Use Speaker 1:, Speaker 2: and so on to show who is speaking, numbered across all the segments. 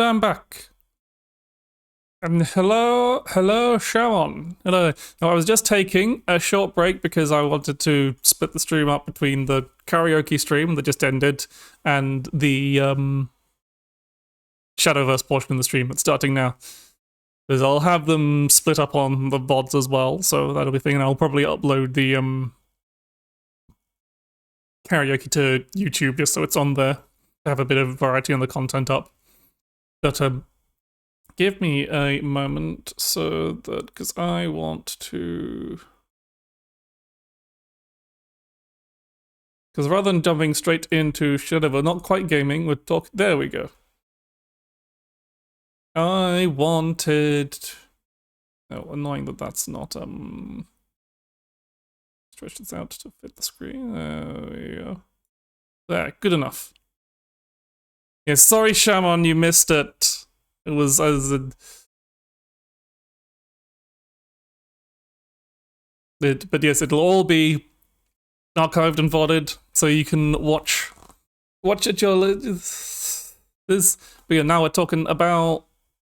Speaker 1: And I'm back. And hello, Sharon. Hello. Now, I was just taking a short break because I wanted to split the stream up between the karaoke stream that just ended and the Shadowverse portion of the stream that's starting now. Because I'll have them split up on the VODs as well, so that'll be a thing, and I'll probably upload the karaoke to YouTube just so it's on there to have a bit of variety on the content up. But give me a moment so that, because I want to, because rather than jumping straight into Shadowverse, not quite gaming, we're talking, there we go. I wanted, oh, annoying that that's not, stretch this out to fit the screen, there we go. There, good enough. Yeah, sorry Shaman, you missed it. It was as a... but yes, it'll all be archived and VODed, so you can watch at your... This, but yeah, now we're talking about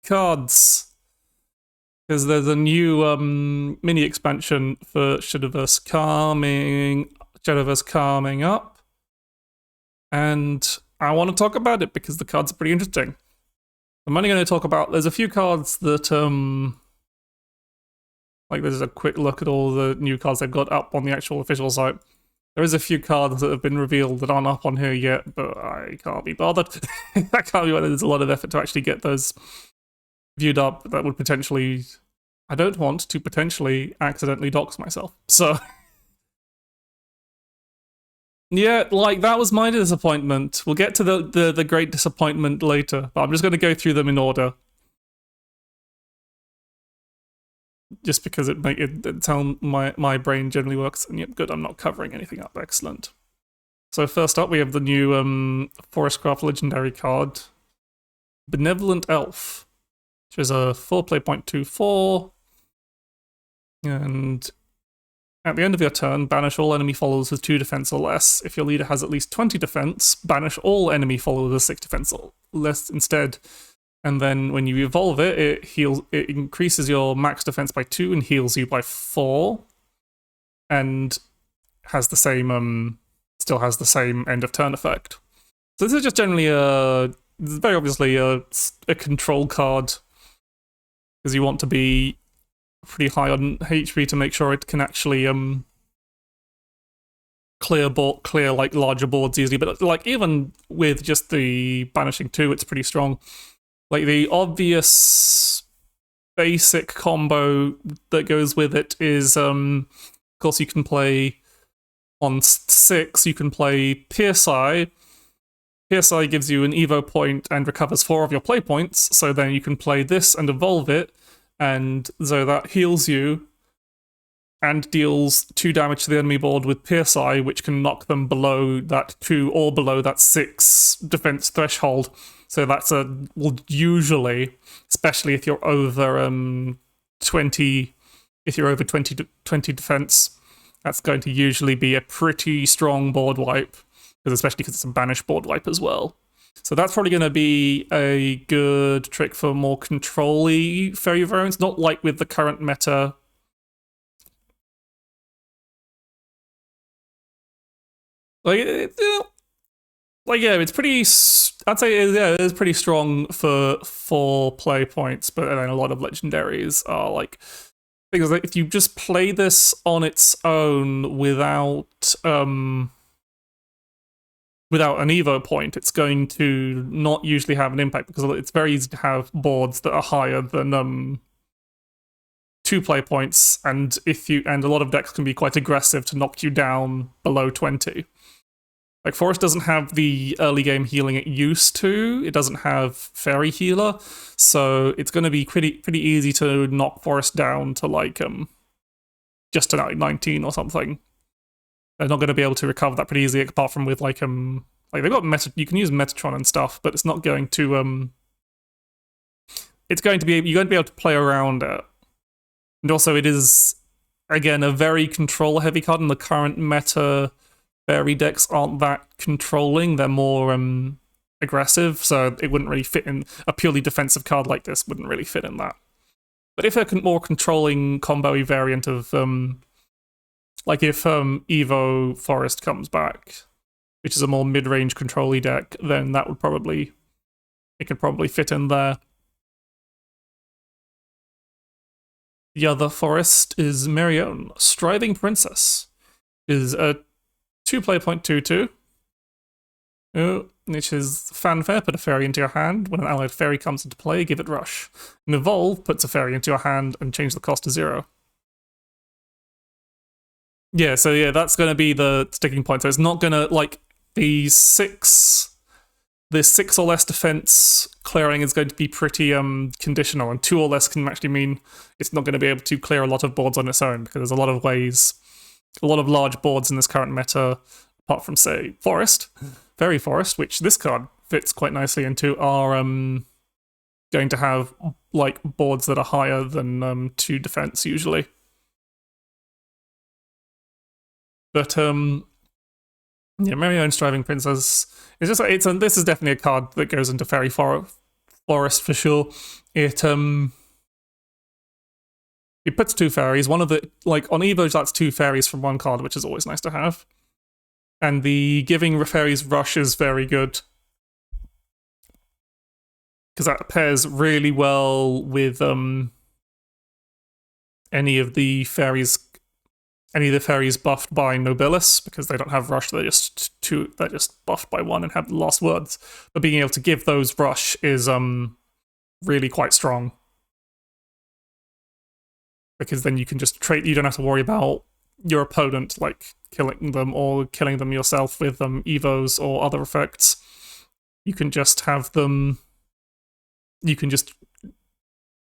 Speaker 1: cards. Because there's a new mini expansion for Shadowverse coming up. And I want to talk about it because the cards are pretty interesting. I'm only going to talk about, there's a few cards that, like there's a quick look at all the new cards they've got up on the actual official site. There is a few cards that have been revealed that aren't up on here yet, but I can't be bothered. I can't be bothered. There's a lot of effort to actually get those viewed up. That would potentially, I don't want to potentially accidentally dox myself. So, yeah, like that was my disappointment. We'll get to the great disappointment later, but I'm just going to go through them in order. Just because it's how my brain generally works. And yep, good, I'm not covering anything up. Excellent. So first up, we have the new Forestcraft Legendary card, Benevolent Elf, which is a 4-play.24. And at the end of your turn, banish all enemy followers with 2 defense or less. If your leader has at least 20 defense, banish all enemy followers with 6 defense or less instead. And then when you evolve it, it increases your max defense by 2 and heals you by 4. And has the same, still has the same end of turn effect. So this is just generally very obviously a control card. Because you want to be pretty high on HP to make sure it can actually clear like larger boards easily. But like even with just the banishing 2, it's pretty strong. Like the obvious basic combo that goes with it is, of course, you can play on 6. You can play Pierce Eye. Pierce Eye gives you an Evo point and recovers 4 of your play points. So then you can play this and evolve it. And so that heals you and deals 2 damage to the enemy board with Pierce Eye, which can knock them below that 2 or below that 6 defense threshold. So that's well, usually, especially if you're over 20, if you're over 20 defense, that's going to usually be a pretty strong board wipe, especially because it's a banished board wipe as well. So that's probably going to be a good trick for more control-y fairy variants, not like with the current meta. Yeah, it's pretty, I'd say, yeah, it's pretty strong for 4 play points, but then a lot of legendaries are like, because like, if you just play this on its own without an Evo point, it's going to not usually have an impact because it's very easy to have boards that are higher than 2 play points, and a lot of decks can be quite aggressive to knock you down below 20. Like Forest doesn't have the early game healing it used to. It doesn't have Fairy Healer, so it's going to be pretty easy to knock Forest down to like just to 19 or something. They're not going to be able to recover that pretty easily, apart from with like they've got you can use Metatron and stuff, but it's not going to it's going to be, you're going to be able to play around it. And also it is again a very control heavy card, in the current meta. Fairy decks aren't that controlling. They're more aggressive, so it wouldn't really fit in a purely defensive card like this. Wouldn't really fit in that. But if a more controlling combo-y variant of like if Evo Forest comes back, which is a more mid-range control-y deck, then that would probably it could probably fit in there. The other forest is Marion, Striving Princess. Is a 2-play 0.22. Which is fanfare, put a fairy into your hand. When an allied fairy comes into play, give it rush. And evolve, puts a fairy into your hand and change the cost to 0. Yeah, so yeah, that's going to be the sticking point. So it's not going to, like, the 6 or less defense clearing is going to be pretty conditional, and 2 or less can actually mean it's not going to be able to clear a lot of boards on its own, because there's a lot of ways, a lot of large boards in this current meta, apart from, say, Forest, Fairy Forest, which this card fits quite nicely into, are going to have, like, boards that are higher than 2 defense, usually. But, yeah, Marion Striving Princess is just this is definitely a card that goes into Fairy Forest for sure. It puts 2 fairies. One of the, like, on Evo, that's 2 fairies from one card, which is always nice to have. And the giving fairies rush is very good, because that pairs really well with any of the fairies buffed by Nobilis, because they don't have rush. They're just buffed by 1 and have the last words. But being able to give those rush is really quite strong, because then you can just trade. You don't have to worry about your opponent like killing them or killing them yourself with evos or other effects. You can just have them. You can just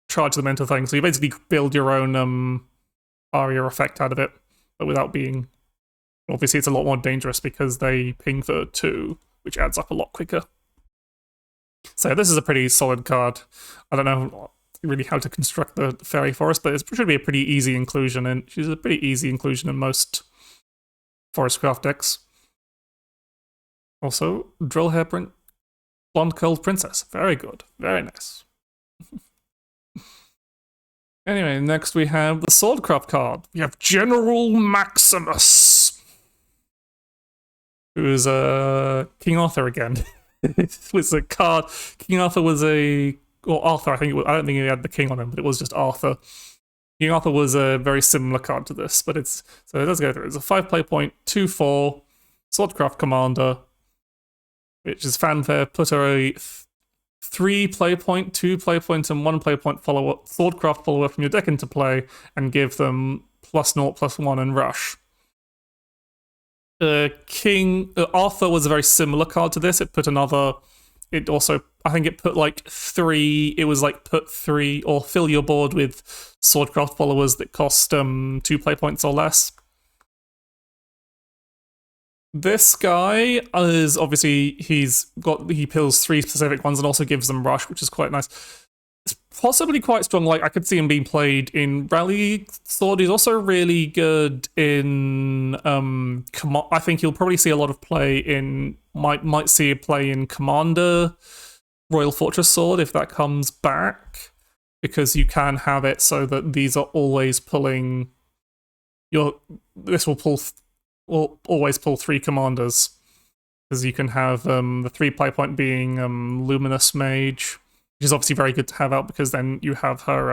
Speaker 1: charge them into things. So you basically build your own aria effect out of it, but without being. Obviously, it's a lot more dangerous because they ping for 2, which adds up a lot quicker. So this is a pretty solid card. I don't know really how to construct the Fairy Forest, but it should be a pretty easy inclusion, and she's a pretty easy inclusion in most Forestcraft decks. Also, Drill Hair Blonde Curled Princess. Very good. Very nice. Anyway, next we have the Swordcraft card. We have General Maximus, who is King Arthur again. It was a card. King Arthur was Arthur, I think it was, I don't think he had the king on him, but it was just Arthur. King Arthur was a very similar card to this, but it does go through. It's a 5-play 0.24 Swordcraft Commander, which is fanfare. Put a 3 play point, 2 play points, and 1 play point follower, Swordcraft follower from your deck into play, and give them +0/+1 and rush. King Arthur was a very similar card to this. It put another. It also, I think it put like 3. It was like put 3 or fill your board with Swordcraft followers that cost 2 play points or less. This guy is obviously he pills 3 specific ones and also gives them rush, which is quite nice. It's possibly quite strong. Like I could see him being played in Rally Sword. He's also really good in I think you'll probably see a lot of play in might see a play in Commander Royal Fortress Sword if that comes back, because you can have it so that these are always pulling this will always pull 3 commanders, because you can have the 3 play point being Luminous Mage, which is obviously very good to have out, because then you have her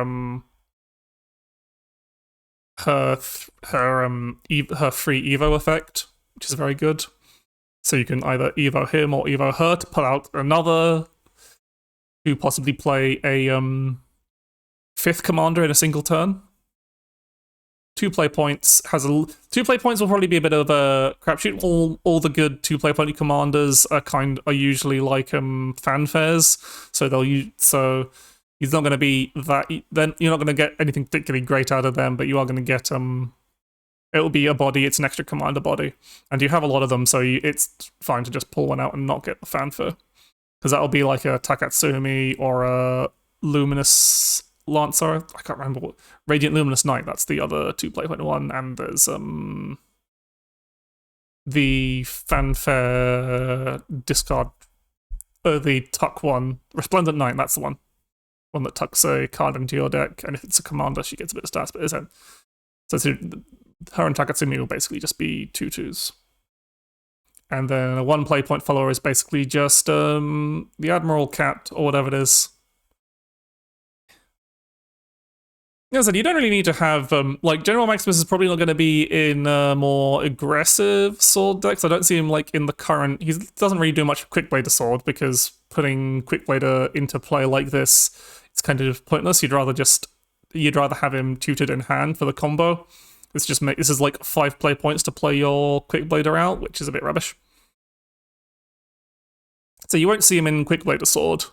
Speaker 1: her free Evo effect, which is very good. So you can either Evo him or Evo her to pull out another, to possibly play a 5th commander in a single turn. 2 play points 2 play points will probably be a bit of a crapshoot. All the good 2 play point commanders are usually like fanfares, so he's not going to be that. Then you're not going to get anything particularly great out of them, but you are going to get it'll be a body. It's an extra commander body, and you have a lot of them, so it's fine to just pull one out and not get the fanfare, because that'll be like a Takatsumi or a Luminous Lancer. I can't remember what. Radiant Luminous Knight, that's the other 2 play point one, and there's the fanfare discard the tuck one. Resplendent Knight, that's the one. One that tucks a card into your deck, and if it's a commander, she gets a bit of stats, but it's so her and Takatsumi will basically just be 2/2s. And then a 1 play point follower is basically just the Admiral Cat, or whatever it is. As I said, you don't really need to have, like, General Maximus is probably not going to be in more aggressive sword decks. I don't see him, like, in the current... He doesn't really do much with Quickblader sword, because putting Quickblader into play like this, it's kind of pointless. You'd rather have him tutored in hand for the combo. This is like 5 play points to play your Quickblader out, which is a bit rubbish. So you won't see him in Quickblader sword.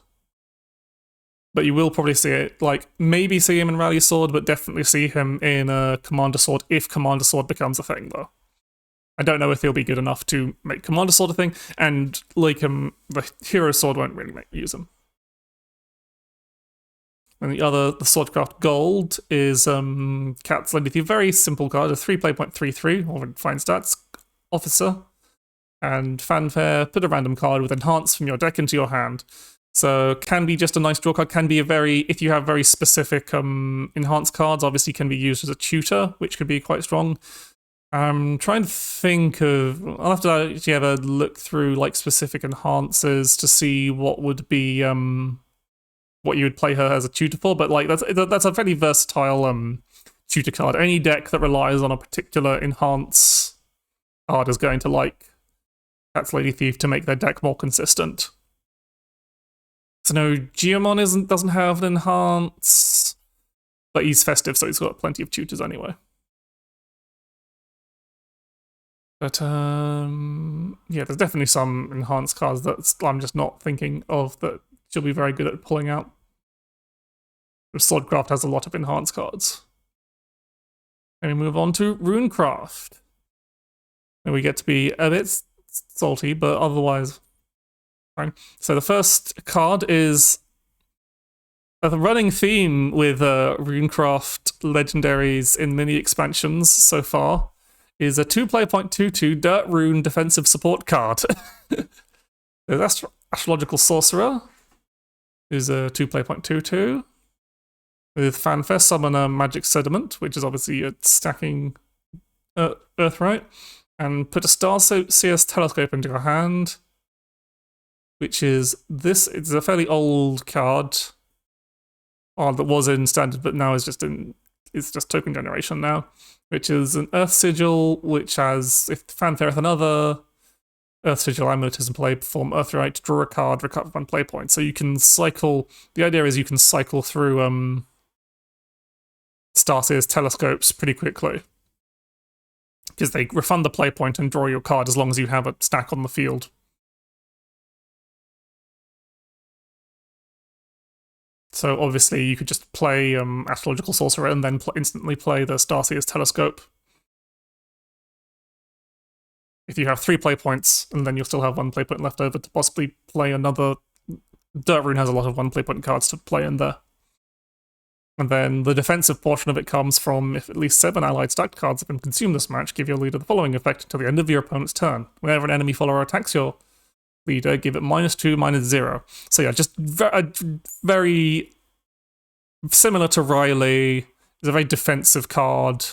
Speaker 1: But you will probably see it, like, maybe see him in Rally Sword, but definitely see him in Commander Sword if Commander Sword becomes a thing, though. I don't know if he'll be good enough to make Commander Sword a thing, and, like, the Hero Sword won't really use him. And the Swordcraft Gold is Cat's Lady Thief. Very simple card, a 3 play point 3/3, or fine stats, Officer, and Fanfare. Put a random card with Enhance from your deck into your hand. So can be just a nice draw card, can be if you have very specific enhanced cards, obviously can be used as a tutor, which could be quite strong. I'm trying to think of, I'll have to actually have a look through like specific enhancers to see what would be, what you would play her as a tutor for, but like that's a fairly versatile tutor card. Any deck that relies on a particular enhance card is going to like Cat's Lady Thief to make their deck more consistent. So no, Geomon doesn't have an enhance, but he's festive, so he's got plenty of tutors anyway. But yeah, there's definitely some enhanced cards that I'm just not thinking of that she'll be very good at pulling out. Swordcraft has a lot of enhanced cards. And we move on to Runecraft. And we get to be a bit salty, but otherwise fine. So the first card is a running theme with Runecraft legendaries in mini expansions so far is a 2 play point 2/2 Dirt Rune defensive support card. There's Astrological Sorcerer, who's a 2 play point 2/2. With Fanfare, summon a Magic Sediment, which is obviously a stacking Earthright, and put a Starseer's Telescope into your hand, which is this. It's a fairly old card that was in Standard, but now is just it's just token generation now, which is an Earth Sigil, which has, if Fanfare with another Earth Sigil amulet is in play, perform Earthright, draw a card, recover 1 play point. So you can cycle, the idea is you can cycle through Starseer's Telescopes pretty quickly, because they refund the play point and draw your card as long as you have a stack on the field. So obviously you could just play Astrological Sorcerer and then instantly play the Starseer's Telescope. If you have 3 play points, and then you'll still have 1 play point left over to possibly play another. Dirt Rune has a lot of 1 play point cards to play in there. And then the defensive portion of it comes from if at least 7 allied stacked cards have been consumed this match, give your leader the following effect until the end of your opponent's turn. Whenever an enemy follower attacks your leader, give it -2, -0. So yeah, just very similar to Riley. It's a very defensive card.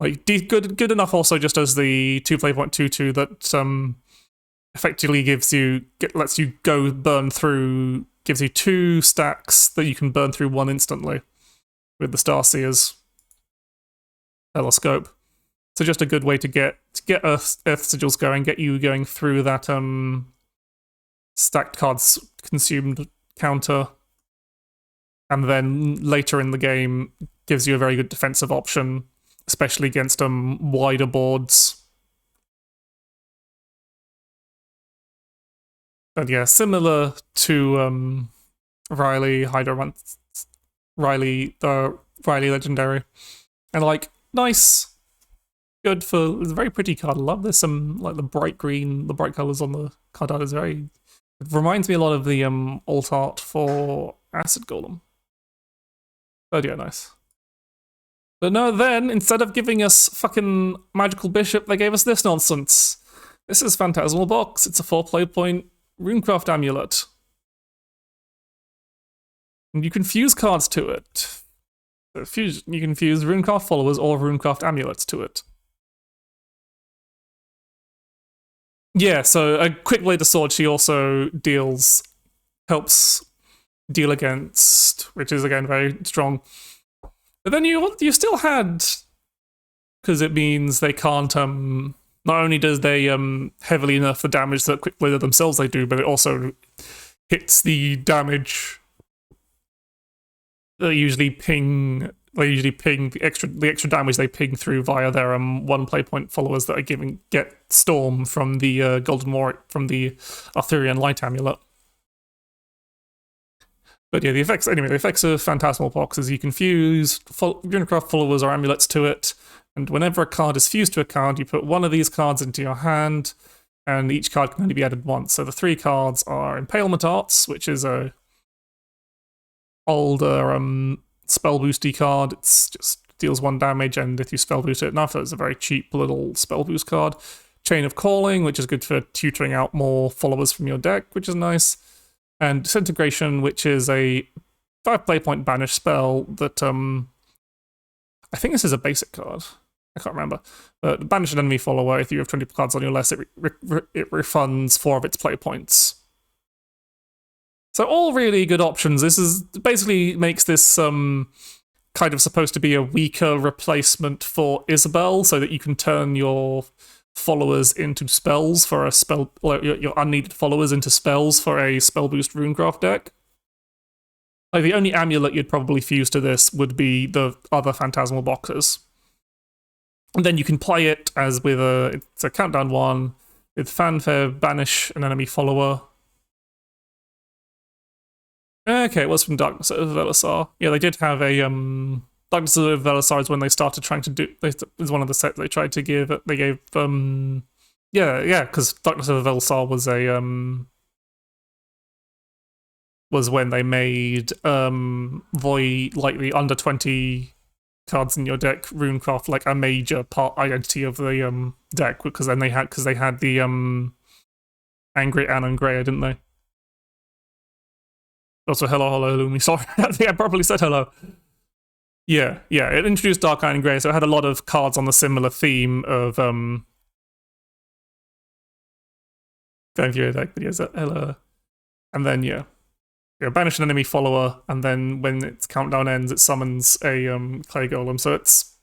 Speaker 1: Like good enough also just as the 2 play point 2/2 that effectively lets you go burn through, gives you 2 stacks that you can burn through 1 instantly with the Starseer's Telescope. So just a good way to get Earth Sigils going, get you going through that stacked cards consumed counter, and then later in the game gives you a very good defensive option, especially against wider boards. But yeah, similar to Riley, Riley Legendary, and like nice. Good for, it's a very pretty card. I love this, like the bright green, the bright colours on the card art is very, it reminds me a lot of the alt art for Acid Golem. But yeah, nice. But no, then, instead of giving us fucking Magical Bishop, they gave us this nonsense. This is Phantasmal Box. It's a 4 play point Runecraft Amulet. And you can fuse cards to it. You can fuse Runecraft Followers or Runecraft Amulets to it. Yeah, so a Quick Blade of Sword, she also helps deal against, which is again very strong. But then you still had, because it means they can't, not only does they heavily nerf the damage that Quick Blade themselves they do, but it also hits the damage. They usually ping the extra damage they ping through via their one play point followers that are get Storm from the Golden Warrior from the Arthurian Light Amulet. But yeah, the effects of Phantasmal Box is you can fuse Runecraft Followers or Amulets to it, and whenever a card is fused to a card, you put one of these cards into your hand, and each card can only be added once. So the 3 cards are Impalement Arts, which is a older spell boosty card. It's just deals 1 damage, and if you spell boost it enough, it's a very cheap little spell boost card. Chain of Calling, which is good for tutoring out more followers from your deck, which is nice. And Disintegration, which is a 5 play point banish spell that I think this is a basic card. I can't remember. But banish an enemy follower. If you have 20 cards on your list, it refunds 4 of its play points. So all really good options. This is basically makes this kind of supposed to be a weaker replacement for Isabel, so that you can turn your followers into spells for a spell, your unneeded followers into spells for a spell boost Runecraft deck. Like the only amulet you'd probably fuse to this would be the other Phantasmal Boxes. And then you can play it as with it's a countdown 1 with Fanfare, banish an enemy follower. Okay, it was from Darkness of Velisar. Yeah, they did have a Darkness of Velisar is when they started trying to do. It was one of the sets they tried to give. They gave because Darkness of Velisar was when they made Void, like the under 20 cards in your deck, Runecraft, like a major part identity of the deck, because then they had the Angry Anne and Greya, didn't they? Also, hello, Lumi. Sorry, I think I probably said hello. Yeah, it introduced Dark Iron and Grey, so it had a lot of cards on the similar theme of going through your deck. But yeah, hello. And then banish an enemy follower, and then when its countdown ends, it summons a clay golem. So it's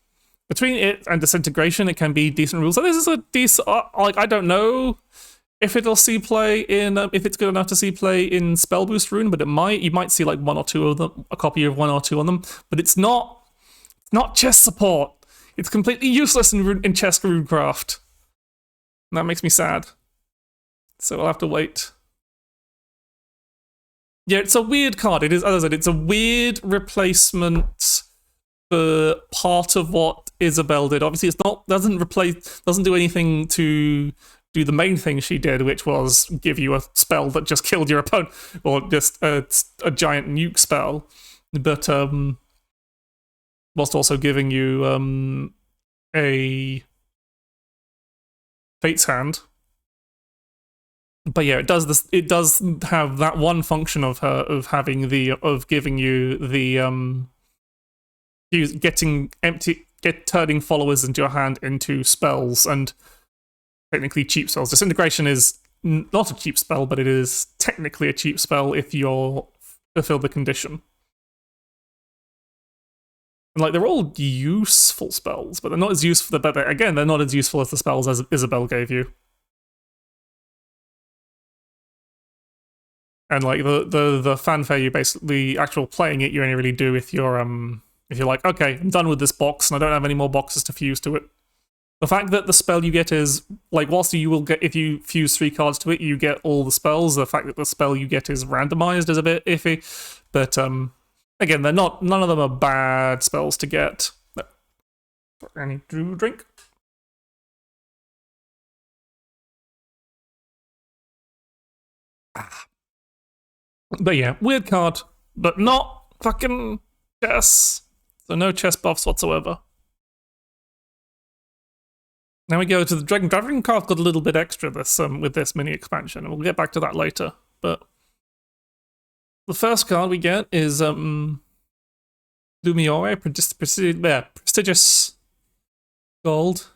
Speaker 1: between it and Disintegration, it can be decent rules. So this is a decent. I don't know if it'll see play in if it's good enough to see play in Spell Boost Rune, but you might see like 1 or 2 of them, a copy of 1 or 2 on them. But it's not chess support. It's completely useless in chess Runecraft. And that makes me sad. So we'll have to wait. Yeah, it's a weird card. It is, as I said, it's a weird replacement for part of what Isabel did. Obviously, doesn't do anything to do the main thing she did, which was give you a spell that just killed your opponent, or just a giant nuke spell. But whilst also giving you a Fate's Hand. But yeah, it does this. It does have that one function of giving you the turning followers into your hand into spells, and technically cheap spells. Disintegration is not a cheap spell, but it is technically a cheap spell if you're fulfill the condition. And like they're all useful spells, but they're not as useful. But again, they're not as useful as the spells as Isabel gave you. And like the fanfare, you basically actual playing it, you only really do if you're like, okay, I'm done with this box and I don't have any more boxes to fuse to it. The fact that the spell you get is like, whilst you will get, if you fuse 3 cards to it, you get all the spells. The fact that the spell you get is randomized is a bit iffy, but again, none of them are bad spells to get. I need to drink. But yeah, weird card, but not fucking chess. So no chess buffs whatsoever. Now we go to the Dragon Craft got a little bit extra this with this mini expansion, and we'll get back to that later. But the first card we get is Lumiore, prestigious gold.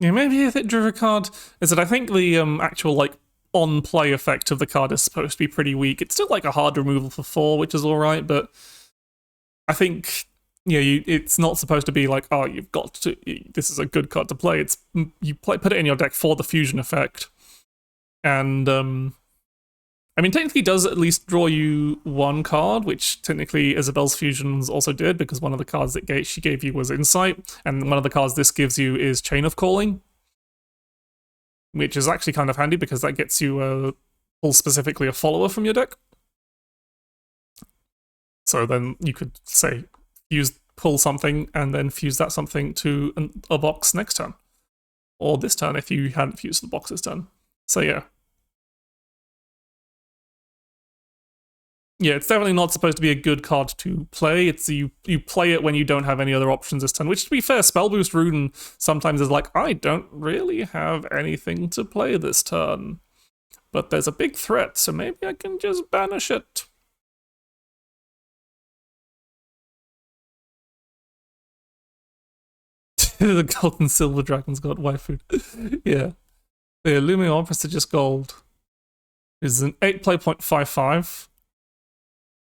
Speaker 1: Yeah, maybe if it drew a card, is that I think the actual like on play effect of the card is supposed to be pretty weak. It's still like a hard removal for 4, which is alright, but I think it's not supposed to be like, oh, you've got to. This is a good card to play. It's put it in your deck for the fusion effect, and I mean, technically, does at least draw you 1 card, which technically Isabel's fusions also did, because one of the cards that she gave you was Insight, and one of the cards this gives you is Chain of Calling, which is actually kind of handy because that gets you pull specifically a follower from your deck. So then you could say pull something and then fuse that something to a box next turn, or this turn if you hadn't fused the box this turn. So yeah. Yeah, it's definitely not supposed to be a good card to play. It's you play it when you don't have any other options this turn, which, to be fair, Spell Boost Rune sometimes is like, I don't really have anything to play this turn, but there's a big threat, so maybe I can just banish it. The gold and silver dragons got waifu. Yeah. The Lumion Prestigious Gold is an 8 play point 5/5.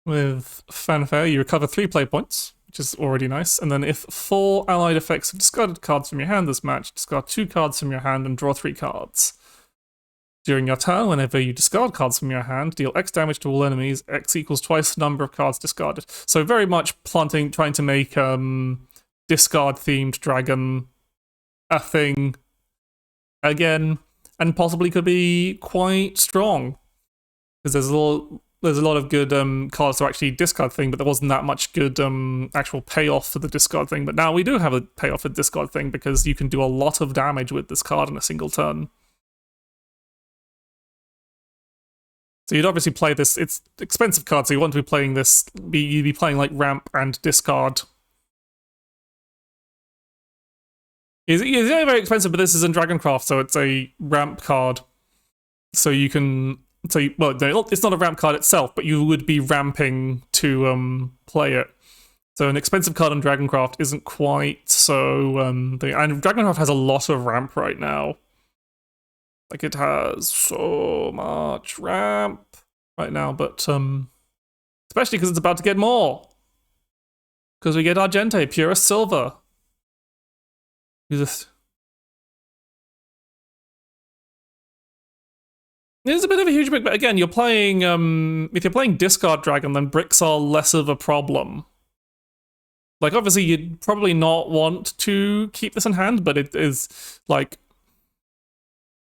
Speaker 1: With Fanfare, you recover 3 play points, which is already nice. And then if 4 allied effects have discarded cards from your hand this match, discard 2 cards from your hand and draw 3 cards. During your turn, whenever you discard cards from your hand, deal X damage to all enemies. X equals twice the number of cards discarded. So very much trying to make discard-themed dragon a thing again, and possibly could be quite strong. Because there's a lot of good cards to actually discard thing, but there wasn't that much good actual payoff for the discard thing. But now we do have a payoff for the discard thing because you can do a lot of damage with this card in a single turn. So you'd obviously play this. It's expensive card, so you want to be playing this. You'd be playing like ramp and discard. It's only very expensive, but this is in Dragoncraft, so it's a ramp card. So you can. Well, no, it's not a ramp card itself, but you would be ramping to play it. So an expensive card on Dragoncraft isn't quite so... and Dragoncraft has a lot of ramp right now. Like, it has so much ramp right now, but especially because it's about to get more. Because we get Argente, Purest Silver. It's a bit of a huge brick, but again, you're playing, if you're playing Discard Dragon, then bricks are less of a problem. Like, obviously, you'd probably not want to keep this in hand, but it is, like,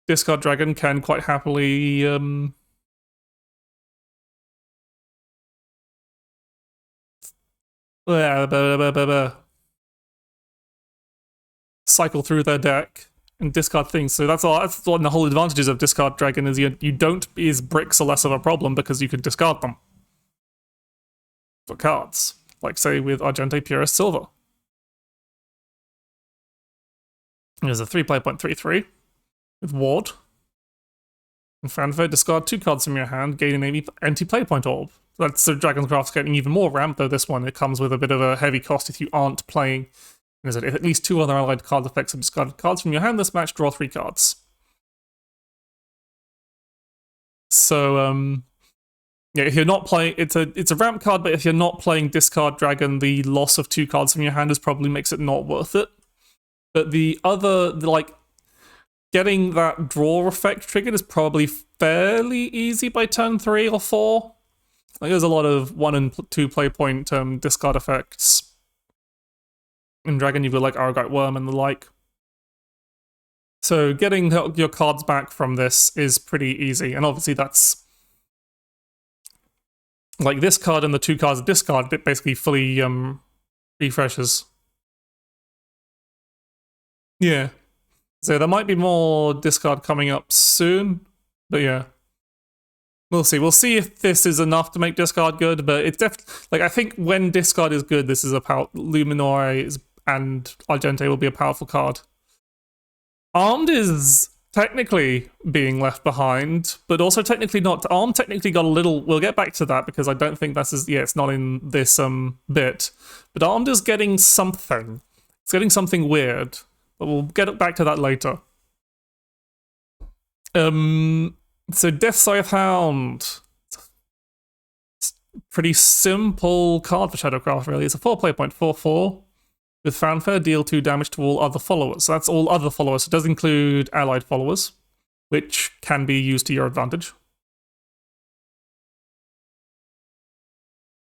Speaker 1: Discard Dragon can quite happily, cycle through their deck and discard things. So that's one of the whole advantages of Discard Dragon is you don't bricks are less of a problem because you can discard them for cards. Like, say, with Argente Purest Silver. There's a 3 play point 3/3 with Ward. And Fanfare, discard 2 cards from your hand, gain an empty play point orb. That's so Dragoncraft's getting even more ramp, though this one it comes with a bit of a heavy cost if you aren't playing. If at least 2 other allied card effects have discarded cards from your hand this match, draw 3 cards. So, yeah, if you're not playing, it's a ramp card, but if you're not playing Discard Dragon, the loss of 2 cards from your hand probably makes it not worth it. But like, getting that draw effect triggered is probably fairly easy by turn 3 or 4. Like, there's a lot of 1 and 2 play point discard effects. In Dragon, you've got like Aragite Worm and the like. So getting your cards back from this is pretty easy, and obviously that's like this card and the 2 cards of discard it basically fully refreshes. Yeah. So there might be more discard coming up soon, but yeah. We'll see. We'll see if this is enough to make discard good, but it's definitely like I think when discard is good, this is a Luminore and Argente will be a powerful card. Armed is technically being left behind, but also technically not. Armed technically got a little. We'll get back to that because I don't think that's it's not in this bit. But Armed is getting something. It's getting something weird, but we'll get back to that later. So Death Scythe Hound. It's a pretty simple card for Shadowcraft, really. It's a 4 with fanfare, deal 2 damage to all other followers. So that's all other followers. It does include allied followers, which can be used to your advantage.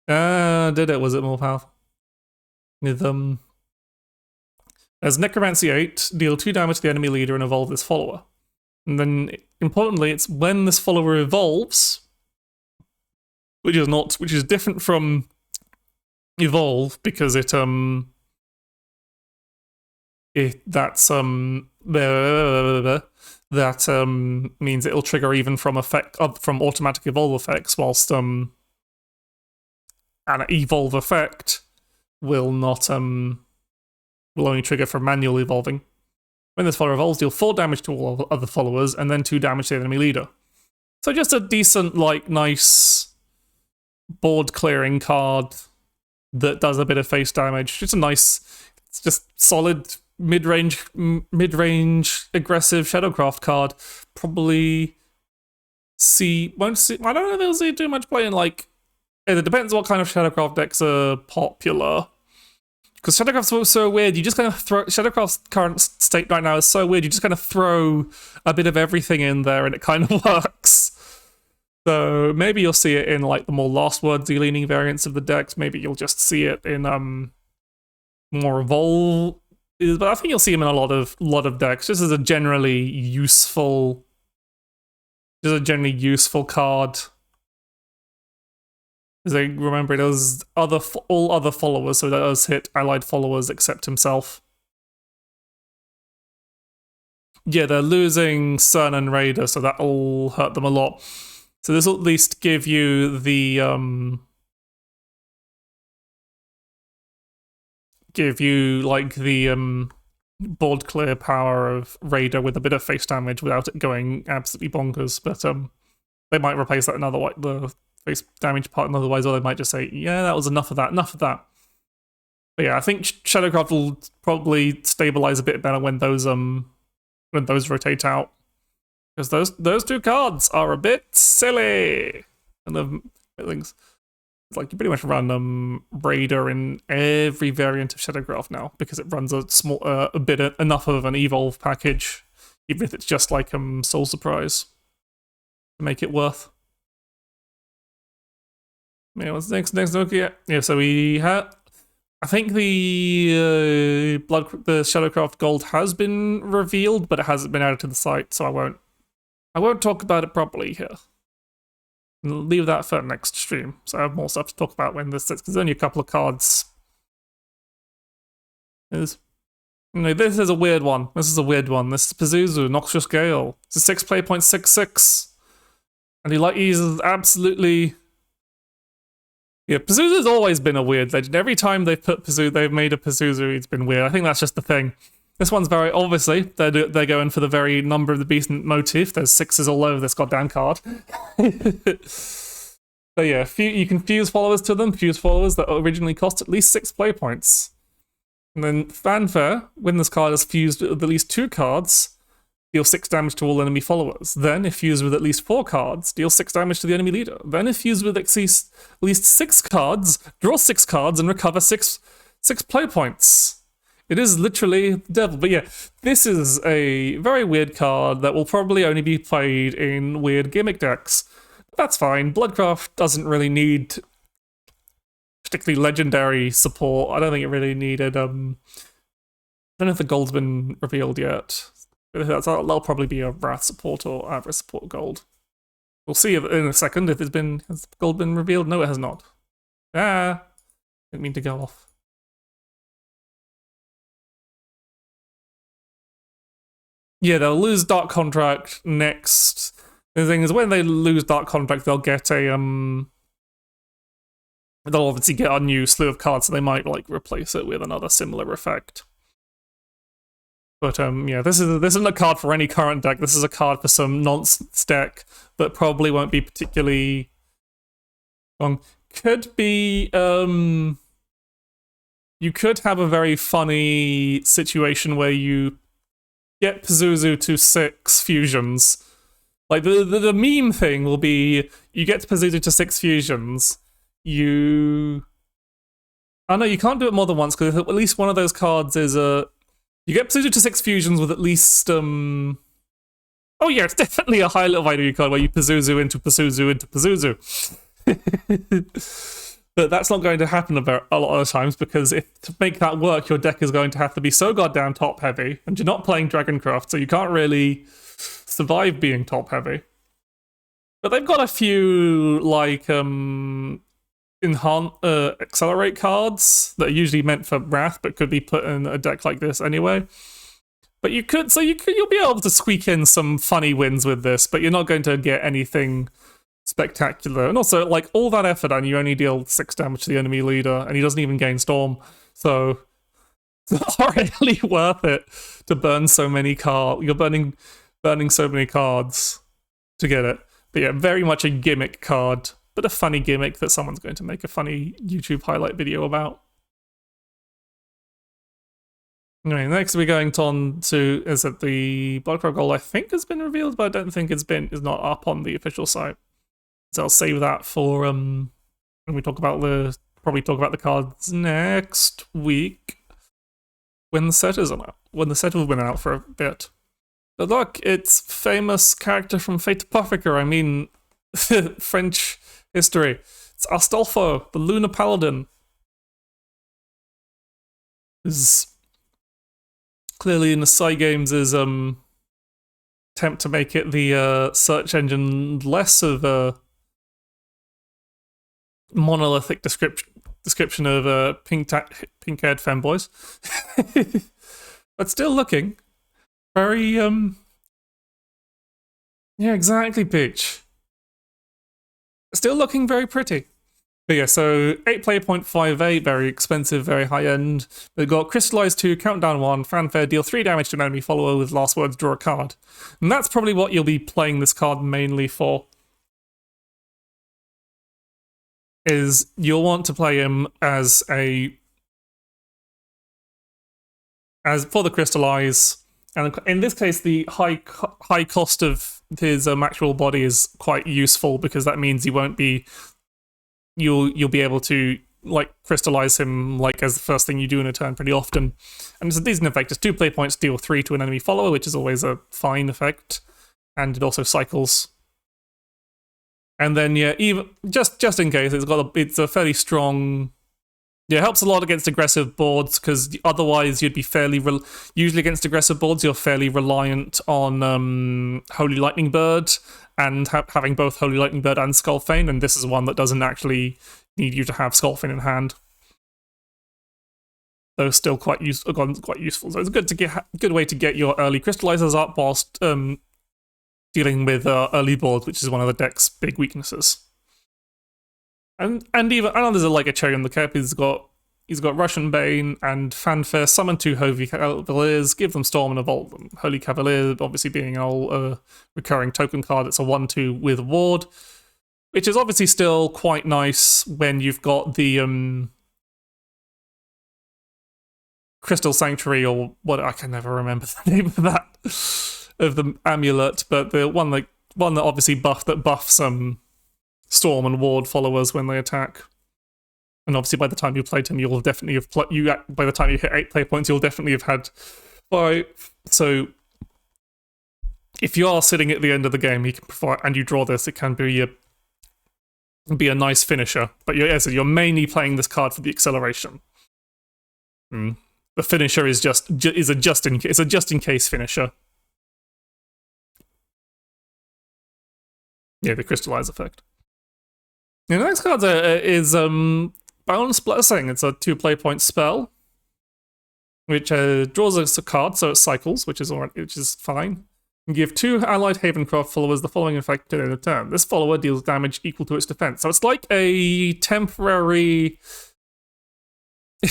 Speaker 1: Did it? Was it more powerful? With as Necromancy 8, deal 2 damage to the enemy leader and evolve this follower. And then, importantly, it's when this follower evolves, which is different from evolve because that means it'll trigger even from automatic evolve effects, whilst an evolve effect will not will only trigger from manual evolving. When this follower evolves, deal 4 damage to all other followers, and then 2 damage to the enemy leader. So just a decent, nice board-clearing card that does a bit of face damage. Just it's just solid mid-range aggressive Shadowcraft card. Probably won't see. I don't know if they'll see too much play in it depends what kind of Shadowcraft decks are popular. Because Shadowcraft's so weird, you just kind of throw... Shadowcraft's current state right now is so weird, you just kind of throw a bit of everything in there and it kind of works. So maybe you'll see it in the more last wordsy leaning variants of the decks. Maybe you'll just see it in more evolve. But I think you'll see them in a lot of decks, just as a generally useful card. As I remember, it does all other followers, so that does hit allied followers except himself. Yeah, they're losing Cern and Raider, so that'll hurt them a lot. So this will at least give you the board clear power of Raider with a bit of face damage without it going absolutely bonkers. But they might replace that the face damage part, and otherwise, or they might just say, yeah, that was enough of that. But yeah, I think Shadowcraft will probably stabilize a bit better when those rotate out, because those 2 cards are a bit silly. And the things, it's you pretty much run Raider in every variant of Shadowcraft now, because it runs enough of an evolve package, even if it's just Soul Surprise, to make it worth. Yeah, what's next? Okay, yeah. So we have. I think the Shadowcraft Gold has been revealed, but it hasn't been added to the site, so I won't talk about it properly here. I'll leave that for next stream. So I have more stuff to talk about when this sits, because there's only a couple of cards. This is a weird one. This is Pazuzu, Noxious Gale. It's a 6 play 0.66, and he's absolutely. Yeah, Pazuzu's always been a weird legend. Every time they've made a Pazuzu, it's been weird. I think that's just the thing. This one's very obviously they're going for the very number of the beast motif. There's 6s all over this goddamn card. So yeah, you can fuse followers to them. Fuse followers that originally cost at least 6 play points. And then fanfare, when this card is fused with at least 2 cards, deal 6 damage to all enemy followers. Then, if fused with at least 4 cards, deal 6 damage to the enemy leader. Then, if fused with at least 6 cards, draw 6 cards and recover 6 play points. It is literally the devil. But yeah, this is a very weird card that will probably only be played in weird gimmick decks. That's fine. Bloodcraft doesn't really need particularly legendary support. I don't think it really needed. I don't know if the gold's been revealed yet. That'll probably be a Wrath support or Avarice support gold. We'll see in a second if has gold been revealed. No, it has not. Didn't mean to go off. Yeah, they'll lose Dark Contract next. The thing is, when they lose Dark Contract, they'll get a they'll obviously get a new slew of cards, so they might like replace it with another similar effect. But yeah, this isn't a card for any current deck. This is a card for some nonsense deck that probably won't be particularly long. Could be you could have a very funny situation where you get Pazuzu to 6 fusions. Like the meme thing will be you get Pazuzu to 6 fusions. Oh no, you can't do it more than once because at least one of those cards is a. You get Pazuzu to 6 fusions with at least oh yeah, it's definitely a high level value card where you Pazuzu into Pazuzu into Pazuzu. But that's not going to happen a lot of times because to make that work, your deck is going to have to be so goddamn top heavy, and you're not playing Dragoncraft, so you can't really survive being top heavy. But they've got a few like accelerate cards that are usually meant for Wrath, but could be put in a deck like this anyway. But you'll be able to squeak in some funny wins with this, but you're not going to get anything spectacular. And also, like, all that effort and you only deal 6 damage to the enemy leader, and he doesn't even gain Storm, so it's not really worth it to burn so many cards. You're burning so many cards to get it. But yeah, very much a gimmick card, but a funny gimmick that someone's going to make a funny YouTube highlight video about. Anyway, next we're going on to is that the Bloodcrow goal I think has been revealed, but I don't think is not up on the official site. So I'll save that for when we probably talk about the cards next week when the set is out. When the set will have been out for a bit. But look, it's famous character from Fate Apotheker. I mean, French history. It's Astolfo, the Lunar Paladin. Is clearly in the side games is attempt to make it the search engine less of a monolithic description of pink-haired femboys, but still looking very yeah, exactly, Peach. Still looking very pretty. But yeah, so 8-player 0.58, very expensive, very high-end. They've got Crystallize 2, Countdown 1, Fanfare, deal 3 damage to an enemy follower with last words, draw a card. And that's probably what you'll be playing this card mainly for. Is you'll want to play him as for the Crystallize. And in this case, the high cost of his actual body is quite useful because that means you won't be... You'll be able to like crystallize him like as the first thing you do in a turn pretty often, and it's a decent effect. It's 2 play points, deal 3 to an enemy follower, which is always a fine effect, and it also cycles. And then yeah, even just in case, it's a fairly strong. Yeah, it helps a lot against aggressive boards because otherwise you'd be usually against aggressive boards you're fairly reliant on Holy Lightning Bird and having both Holy Lightning Bird and Skullfane, and this is one that doesn't actually need you to have Skullfane in hand. Though still quite useful, so it's good way to get your early crystallizers up whilst dealing with early boards, which is one of the deck's big weaknesses. And even I know there's like a cherry on the cap. He's got Russian Bane and Fanfare. Summon 2 Holy Cavaliers, give them Storm and evolve them. Holy Cavalier, obviously being an old recurring token card, it's a 1/2 with Ward, which is obviously still quite nice when you've got the Crystal Sanctuary or what I can never remember the name of that of the amulet, but the one that obviously buffs Storm and Ward followers when they attack. And obviously by the time you played him, you'll definitely have by the time you hit 8 play points, you'll definitely have had 5. So if you are sitting at the end of the game, he can provide, and you draw this, it can be a nice finisher. But you're mainly playing this card for the acceleration. The finisher is a just in case finisher. Yeah, the crystallize effect. The next card is Boundless Blessing. It's a 2 play point spell, which draws us a card, so it cycles, which is fine. Give 2 allied Havencroft followers the following effect to their turn. This follower deals damage equal to its defense. So it's like a temporary...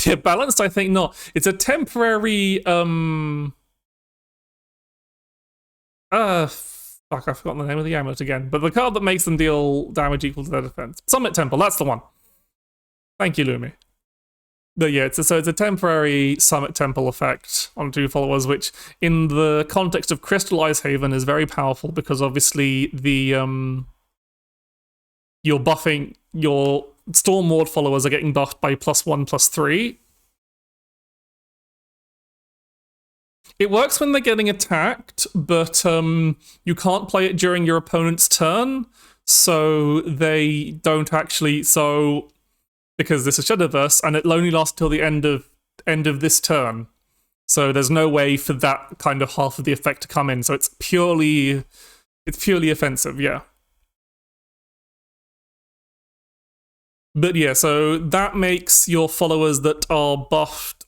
Speaker 1: Yeah, balanced, I think not. It's a temporary, fuck, I've forgotten the name of the amulet again. But the card that makes them deal damage equal to their defense. Summit Temple, that's the one. Thank you, Lumi. But yeah, so it's a temporary Summit Temple effect on 2 followers, which in the context of Crystallize Haven is very powerful because obviously the you're buffing your Storm Ward followers are getting buffed by +1/+3. It works when they're getting attacked, but you can't play it during your opponent's turn, so they don't actually. So because this is Shadowverse, and it'll only last till the end of this turn, so there's no way for that kind of half of the effect to come in. So it's purely offensive, yeah. But yeah, so that makes your followers that are buffed,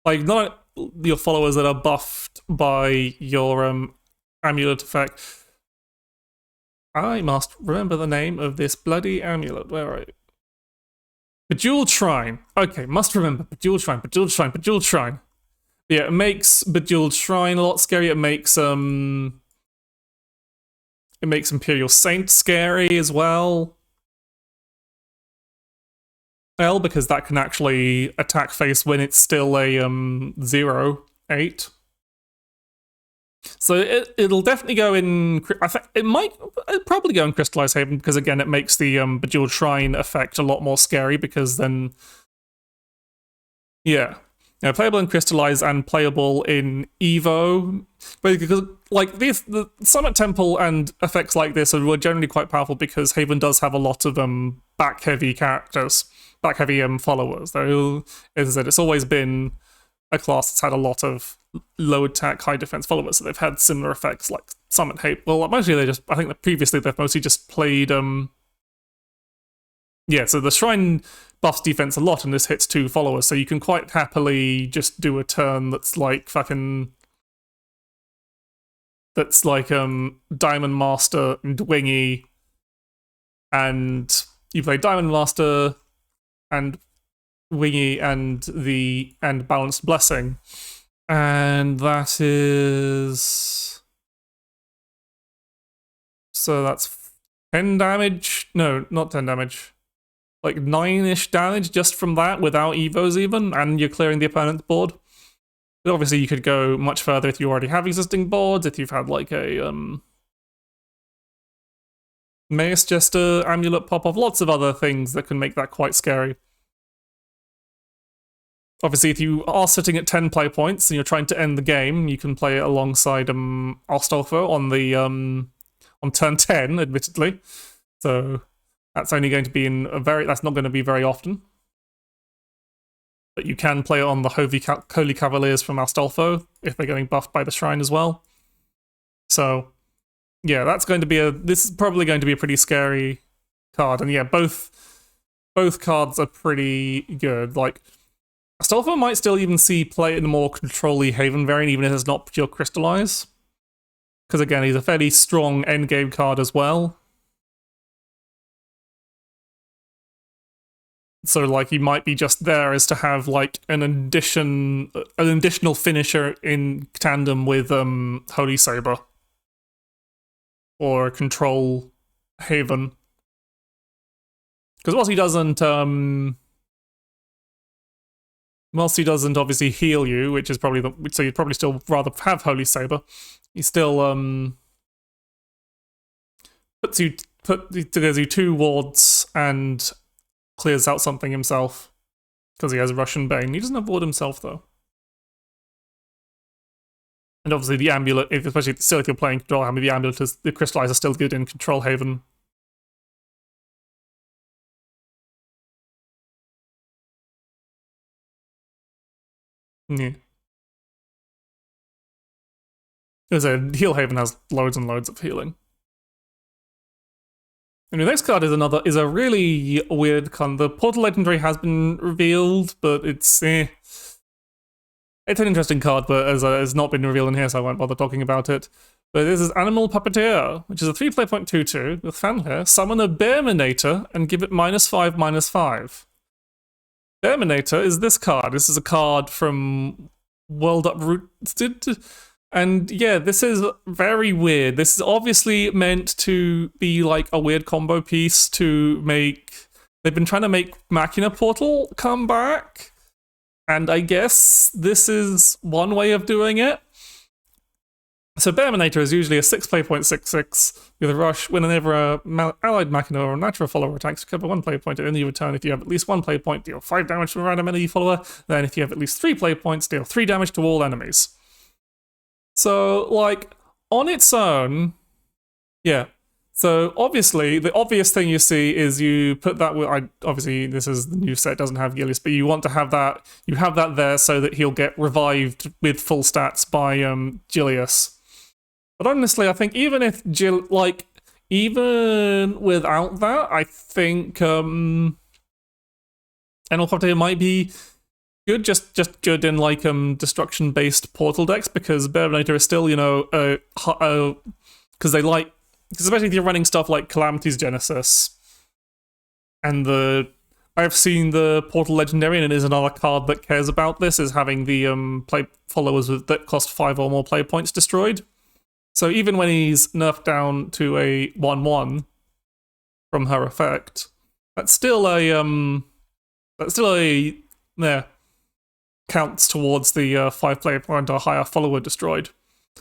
Speaker 1: like not your followers that are buffed by your amulet effect. I must remember the name of this bloody amulet. Where are you? Bejeweled Shrine. Okay, must remember. Bejeweled Shrine, Bejeweled Shrine, Bejeweled Shrine. Yeah, it makes Bejeweled Shrine a lot scary. It makes Imperial Saint scary as well. Because that can actually attack face when it's still a 0/8. So it'll definitely go in. I think it'd probably go in Crystallize Haven because again it makes the Bejeweled Shrine effect a lot more scary because then playable in Crystallize and playable in Evo. Because like the Summit Temple and effects like this are generally quite powerful because Haven does have a lot of back heavy characters. Back heavy followers, though, as I said, it's always been a class that's had a lot of low attack, high defense followers, so they've had similar effects like Summit Hate. Well, mostly I think that previously they've mostly just played, so the Shrine buffs defense a lot, and this hits 2 followers, so you can quite happily just do a turn that's like Diamond Master and Wingy, and you play Diamond Master and Wingy and Balanced Blessing. And that is... So that's 10 damage? No, not 10 damage. Like 9-ish damage just from that without Evos even, and you're clearing the opponent's board. But obviously you could go much further if you already have existing boards, if you've had like a Mace Jester amulet pop off, lots of other things that can make that quite scary. Obviously, if you are sitting at 10 play points and you're trying to end the game, you can play it alongside Astolfo on the on turn 10, admittedly. So that's only going to be that's not going to be very often. But you can play it on the Holy Cavaliers from Astolfo if they're getting buffed by the Shrine as well. So yeah, this is probably going to be a pretty scary card. And yeah, both cards are pretty good. Like, Astolfo might still even see play in a more control-y Haven variant, even if it's not pure Crystallize. Because again, he's a fairly strong endgame card as well. So like he might be just there as to have like an additional finisher in tandem with Holy Saber. Or control Haven. Because whilst he doesn't obviously heal you, which is probably so you'd probably still rather have Holy Saber. He still gives you 2 wards and clears out something himself because he has Russian Bane. He doesn't have ward himself though. And obviously the amulet, especially still if you're playing control hammer, the amulet is the Crystallize are still good in Control Haven. Yeah. As a Heal Haven has loads and loads of healing. And the next card is a really weird card. The Portal Legendary has been revealed, but it's an interesting card, but as it's not been revealed in here, so I won't bother talking about it. But this is Animal Puppeteer, which is a 3-play.22 with fanfare. Summon a Bearminator and give it -5/-5. Bearminator is this card. This is a card from World Uprooted. And yeah, this is very weird. This is obviously meant to be like a weird combo piece to make... They've been trying to make Machina Portal come back. And I guess this is one way of doing it. So Bearminator is usually a 6-play.66 with a rush. Whenever a allied Machina or a natural follower attacks, recover 1 play point at the end of your turn. If you have at least 1 play point, deal 5 damage to a random enemy follower. Then if you have at least 3 play points, deal 3 damage to all enemies. So, like, on its own, yeah. So obviously, the obvious thing you see is you put that with... obviously, this is the new set, doesn't have Gilius, but you want to have that... You have that there so that he'll get revived with full stats by Gilius. But honestly, I think even if even without that, I think Animal Puppeteer might be good, just good in like destruction-based portal decks, because Bearminator is still, you know, because they like... Because especially if you're running stuff like Calamity's Genesis, and I've seen the Portal Legendary, and it is another card that cares about this, is having the play followers that cost 5 or more play points destroyed. So even when he's nerfed down to a 1/1 from her effect, that's still counts towards the 5 play point or higher follower destroyed.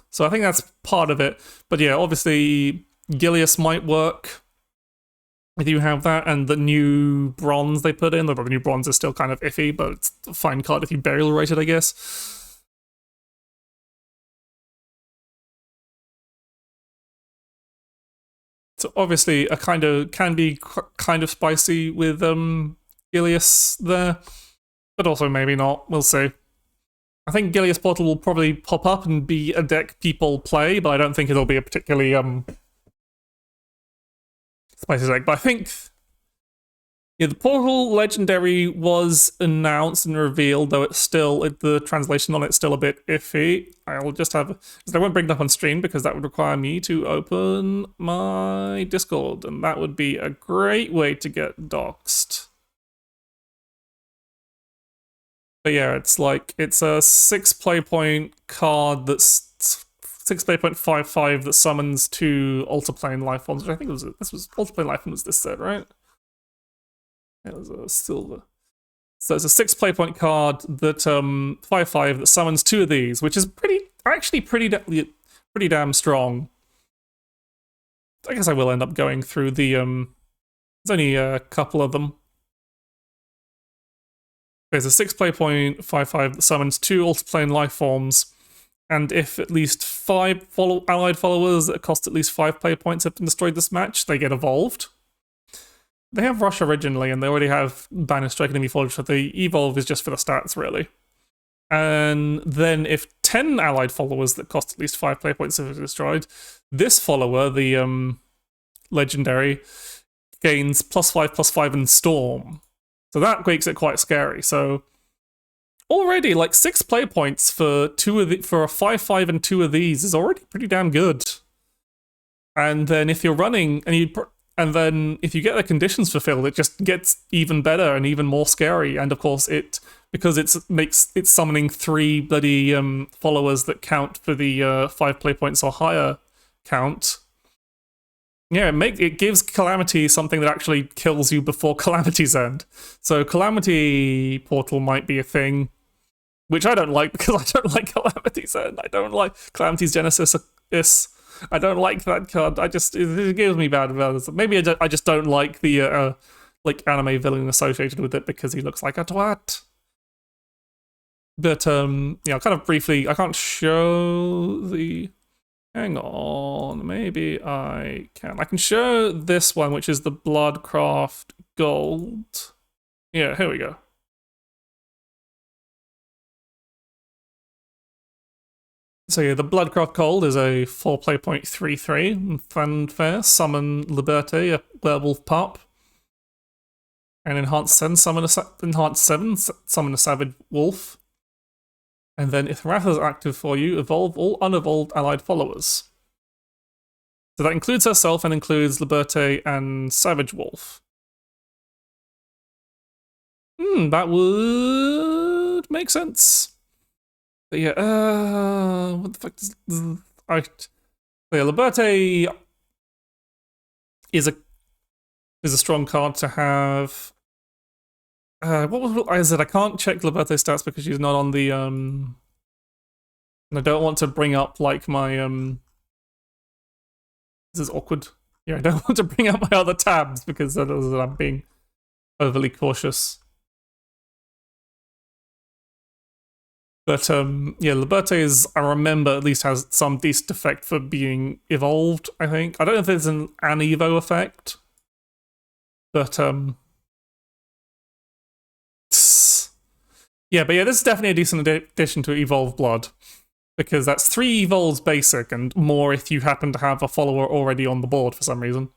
Speaker 1: So I think that's part of it. But yeah, obviously Gilius might work if you have that, and the new bronze they put in, although the new bronze is still kind of iffy, but it's a fine card if you burial rate it, I guess. So obviously a can be kind of spicy with Gilius there, but also maybe not. We'll see. I think Gilius Portal will probably pop up and be a deck people play, but I don't think it'll be a particularly spicy deck. But I think, yeah, the Portal Legendary was announced and revealed, though it's still, the translation on it's still a bit iffy. I'll just have... I won't bring it up on stream because that would require me to open my Discord, and that would be a great way to get doxed. But yeah, it's a 6 play point card that's 6 play point 5/5 that summons 2 Altarplane Lifeforms, which I think this was Altarplane Lifeform was this set, right? It was a silver. So it's a 6 play point card that 5/5 that summons 2 of these, which is pretty damn strong. I guess I will end up going through the there's only a couple of them. There's a 6 play point 5/5 that summons 2 Altarplane Lifeforms, and if at least 5 allied followers that cost at least 5 play points have been destroyed this match, they get evolved. They have Rush originally, and they already have Banner Strike and Enemy Forge, so the evolve is just for the stats, really. And then if 10 allied followers that cost at least 5 play points have been destroyed, this follower, the legendary, gains +5/+5 in Storm. So that makes it quite scary. So already, like 6 play points for for a 5/5 and 2 of these is already pretty damn good. And then if you're running and then if you get the conditions fulfilled, it just gets even better and even more scary. And of course, because it's summoning 3 bloody followers that count for the 5 play points or higher count. Yeah, it gives Calamity something that actually kills you before Calamity's end. So Calamity Portal might be a thing, which I don't like because I don't like Calamity's end. I don't like Calamity's Genesis. I don't like that card. It gives me bad vibes. Maybe I just don't like the like anime villain associated with it because he looks like a twat. But yeah, kind of briefly, I can't show the... Hang on, maybe I can. I can show this one, which is the Bloodcraft Gold. Yeah, here we go. So yeah, the Bloodcraft Gold is a 4 play point 3/3 fanfare. Summon Liberté, a werewolf pup. And enhance 7, summon a savage wolf. And then if Wrath is active for you, evolve all unevolved allied followers. So that includes herself and includes Liberte and Savage Wolf. That would make sense. But yeah, what the fuck does... Yeah, Liberte is a strong card to have. What I said? I can't check Liberte's stats because she's not on the and I don't want to bring up like my This is awkward. Yeah, I don't want to bring up my other tabs because I'm being overly cautious. But yeah, Liberte is, I remember, at least has some decent effect for being evolved, I think. I don't know if there's an Evo effect. But yeah, this is definitely a decent addition to Evolve Blood. Because that's 3 Evolves basic and more if you happen to have a follower already on the board for some reason.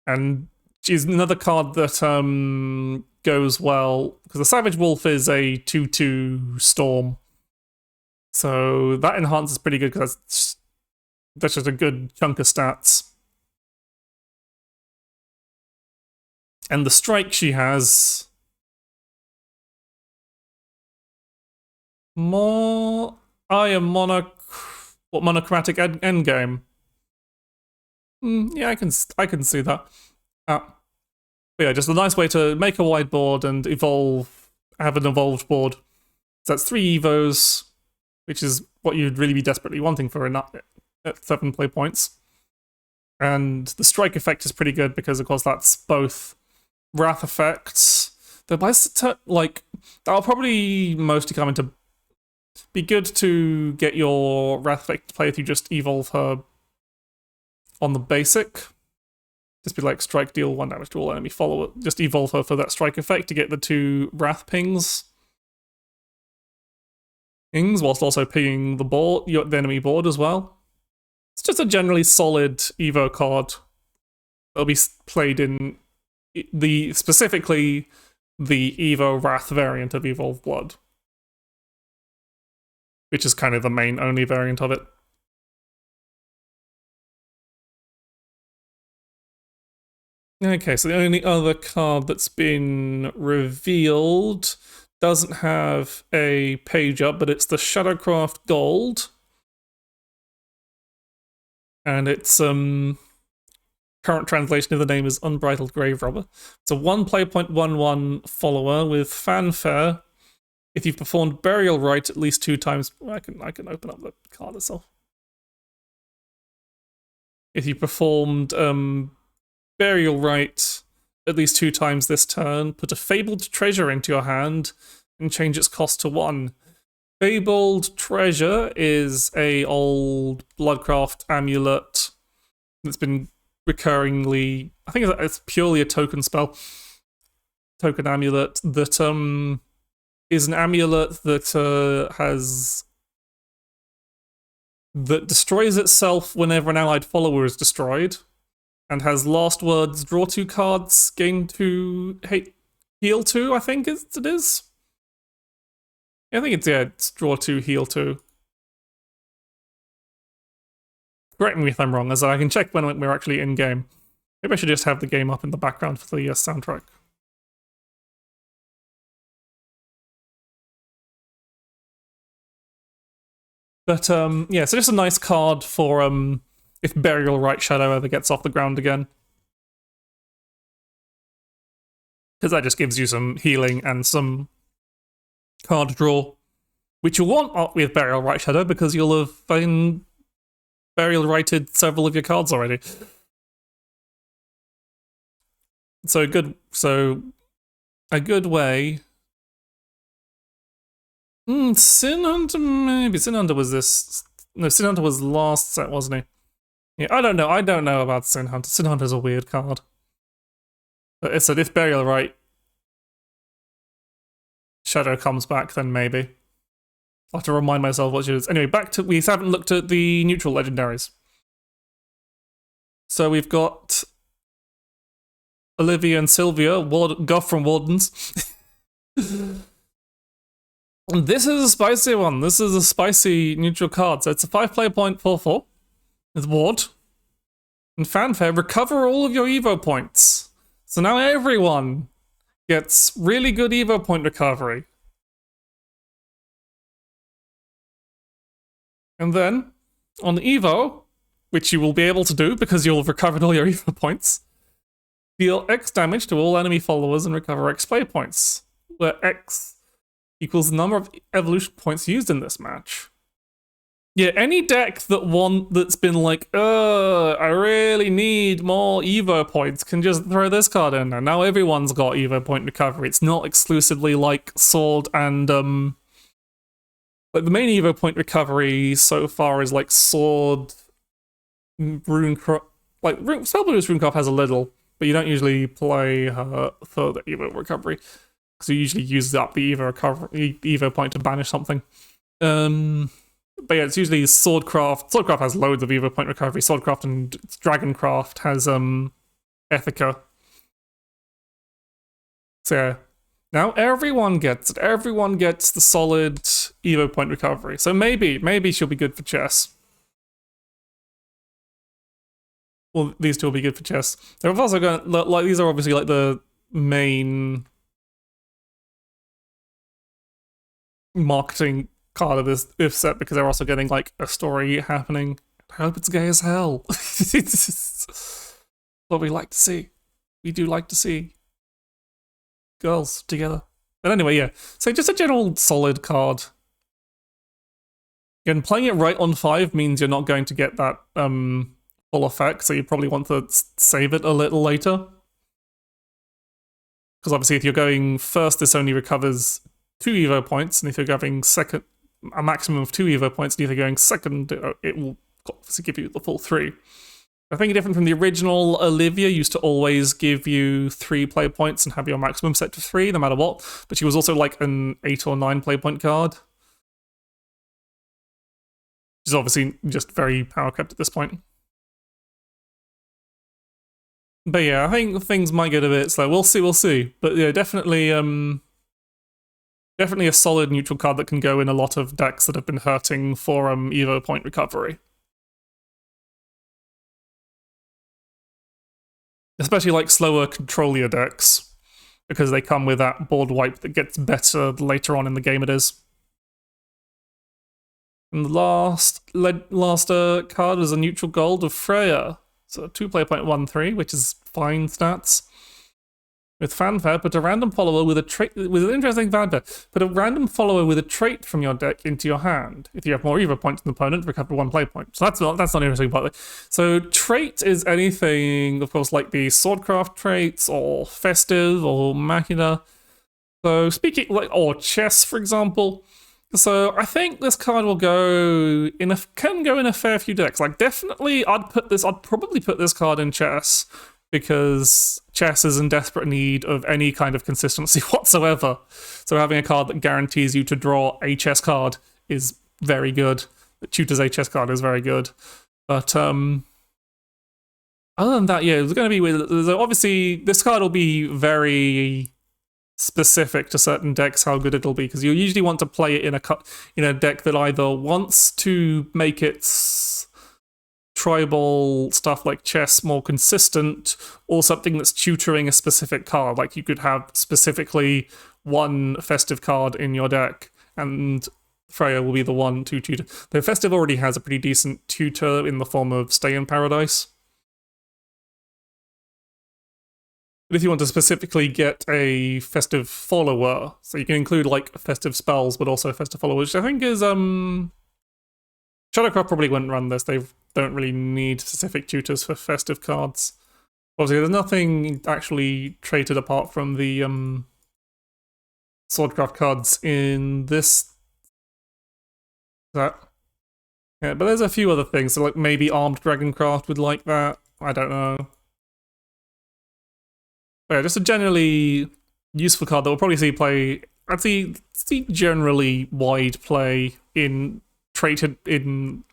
Speaker 1: And she's another card that goes well, because the Savage Wolf is a 2/2 Storm. So that enhances pretty good because that's just a good chunk of stats. And the strike she has... monochromatic endgame. Yeah, I can see that. But yeah, just a nice way to make a wide board and have an evolved board. So that's 3 Evos, which is what you'd really be desperately wanting for at 7 play points. And the strike effect is pretty good because, of course, that's both wrath effects. Though by like that'll probably mostly come into. Be good to get your Wrath effect to play if you just evolve her on the basic. Just be like strike, deal 1 damage to all enemy follower. Just evolve her for that strike effect to get the 2 Wrath pings, whilst also pinging the enemy board as well. It's just a generally solid Evo card. That'll be played in specifically the Evo Wrath variant of Evolve Blood, which is kind of the main only variant of it. Okay, so the only other card that's been revealed doesn't have a page up, but it's the Shadowcraft Gold. And its current translation of the name is Unbridled Grave Robber. It's a 1 play point 1/1 follower with fanfare. If you've performed Burial Rite at least 2 times... I can open up the card itself. If you performed Burial Rite at least 2 times this turn, put a Fabled Treasure into your hand and change its cost to 1. Fabled Treasure is a old Bloodcraft amulet that's been recurringly... I think it's purely a token spell. Token amulet that... is an amulet that that destroys itself whenever an allied follower is destroyed, and has last words, draw 2 cards, gain 2, heal 2, I think it is. Yeah, I think it's draw 2, heal 2. Correct me if I'm wrong, as I can check when we're actually in game. Maybe I should just have the game up in the background for the soundtrack. But yeah, so just a nice card for if Burial Rite Shadow ever gets off the ground again. Because that just gives you some healing and some card draw, which you'll want with Burial Rite Shadow because you'll have Burial Righted several of your cards already. So a good way. Sin Hunter, maybe. Sin Hunter was this. No, Sin Hunter was last set, wasn't he? Yeah, I don't know. I don't know about Sin Hunter. Sin Hunter's a weird card. But it's if Burial Rite Shadow comes back, then maybe. I'll have to remind myself what it is. Anyway, we haven't looked at the neutral legendaries. So we've got Olivia and Sylvia, Goth from Wardens. This is a spicy one. This is a spicy neutral card. So it's a 5 play point 4/4. with Ward and Fanfare, recover all of your Evo points. So now everyone gets really good Evo point recovery. And then, on Evo, which you will be able to do because you'll have recovered all your Evo points, deal X damage to all enemy followers and recover X play points, where X equals the number of evolution points used in this match. Yeah, any deck that's been like, I really need more Evo points, can just throw this card in there. Now everyone's got Evo point recovery. It's not exclusively like Sword and like the main Evo point recovery so far is like Sword, Runecraft, like Spellbinder's Runecraft has a little, but you don't usually play her for the Evo recovery because you usually use up the Evo point to banish something. But yeah, it's usually Swordcraft. Swordcraft has loads of Evo point recovery. Swordcraft and Dragoncraft has Ethica. So yeah, now everyone gets it. Everyone gets the solid Evo point recovery. So maybe she'll be good for chess. Well, these two will be good for chess. They're also going like these are obviously like the main marketing card of this set because they're also getting like a story happening. I hope it's gay as hell. It's what we like to see. We do like to see girls together. But anyway, yeah. So just a general solid card. Again, playing it right on 5 means you're not going to get that full effect, so you probably want to save it a little later. Because obviously if you're going first, this only recovers 2 Evo points, and if you're going second, a maximum of 2 Evo points, and if you're going second, it will obviously give you the full 3. I think different from the original, Olivia used to always give you 3 play points and have your maximum set to 3, no matter what, but she was also like an 8 or 9 play point card. Which is obviously just very power kept at this point. But yeah, I think things might get a bit slow. We'll see. But yeah, definitely a solid neutral card that can go in a lot of decks that have been hurting for Evo point recovery. Especially like slower Controlia decks, because they come with that board wipe that gets better the later on in the game it is. And the last card is a neutral gold of Freya. So 2 play point 1/3, which is fine stats. With Fanfare, put a random follower with a trait with an interesting fanfare. Put a random follower with a trait from your deck into your hand. If you have more Evo points than the opponent, recover 1 play point. So that's not an interesting part. So trait is anything, of course, like the Swordcraft traits or Festive or Machina. So speaking like or chess, for example. So I think this card will can go in a fair few decks. Like definitely, I'd probably put this card in chess, because chess is in desperate need of any kind of consistency whatsoever. So having a card that guarantees you to draw a chess card is very good. That tutors a chess card is very good. But other than that, yeah, it's going to be with. Obviously, this card will be very specific to certain decks how good it'll be, because you usually want to play it in a deck that either wants to make its tribal stuff like chess more consistent, or something that's tutoring a specific card. Like you could have specifically one Festive card in your deck, and Freya will be the one to tutor. Though Festive already has a pretty decent tutor in the form of Stay in Paradise. But if you want to specifically get a Festive follower, so you can include like Festive spells, but also Festive followers, which I think is Shadowcraft probably wouldn't run this. They don't really need specific tutors for Festive cards. Obviously, there's nothing actually traded apart from the Swordcraft cards in this set. Yeah, but there's a few other things. So like maybe Armed Dragoncraft would like that. I don't know. But yeah, just a generally useful card that we'll probably see play. I'd see generally wide play in traded in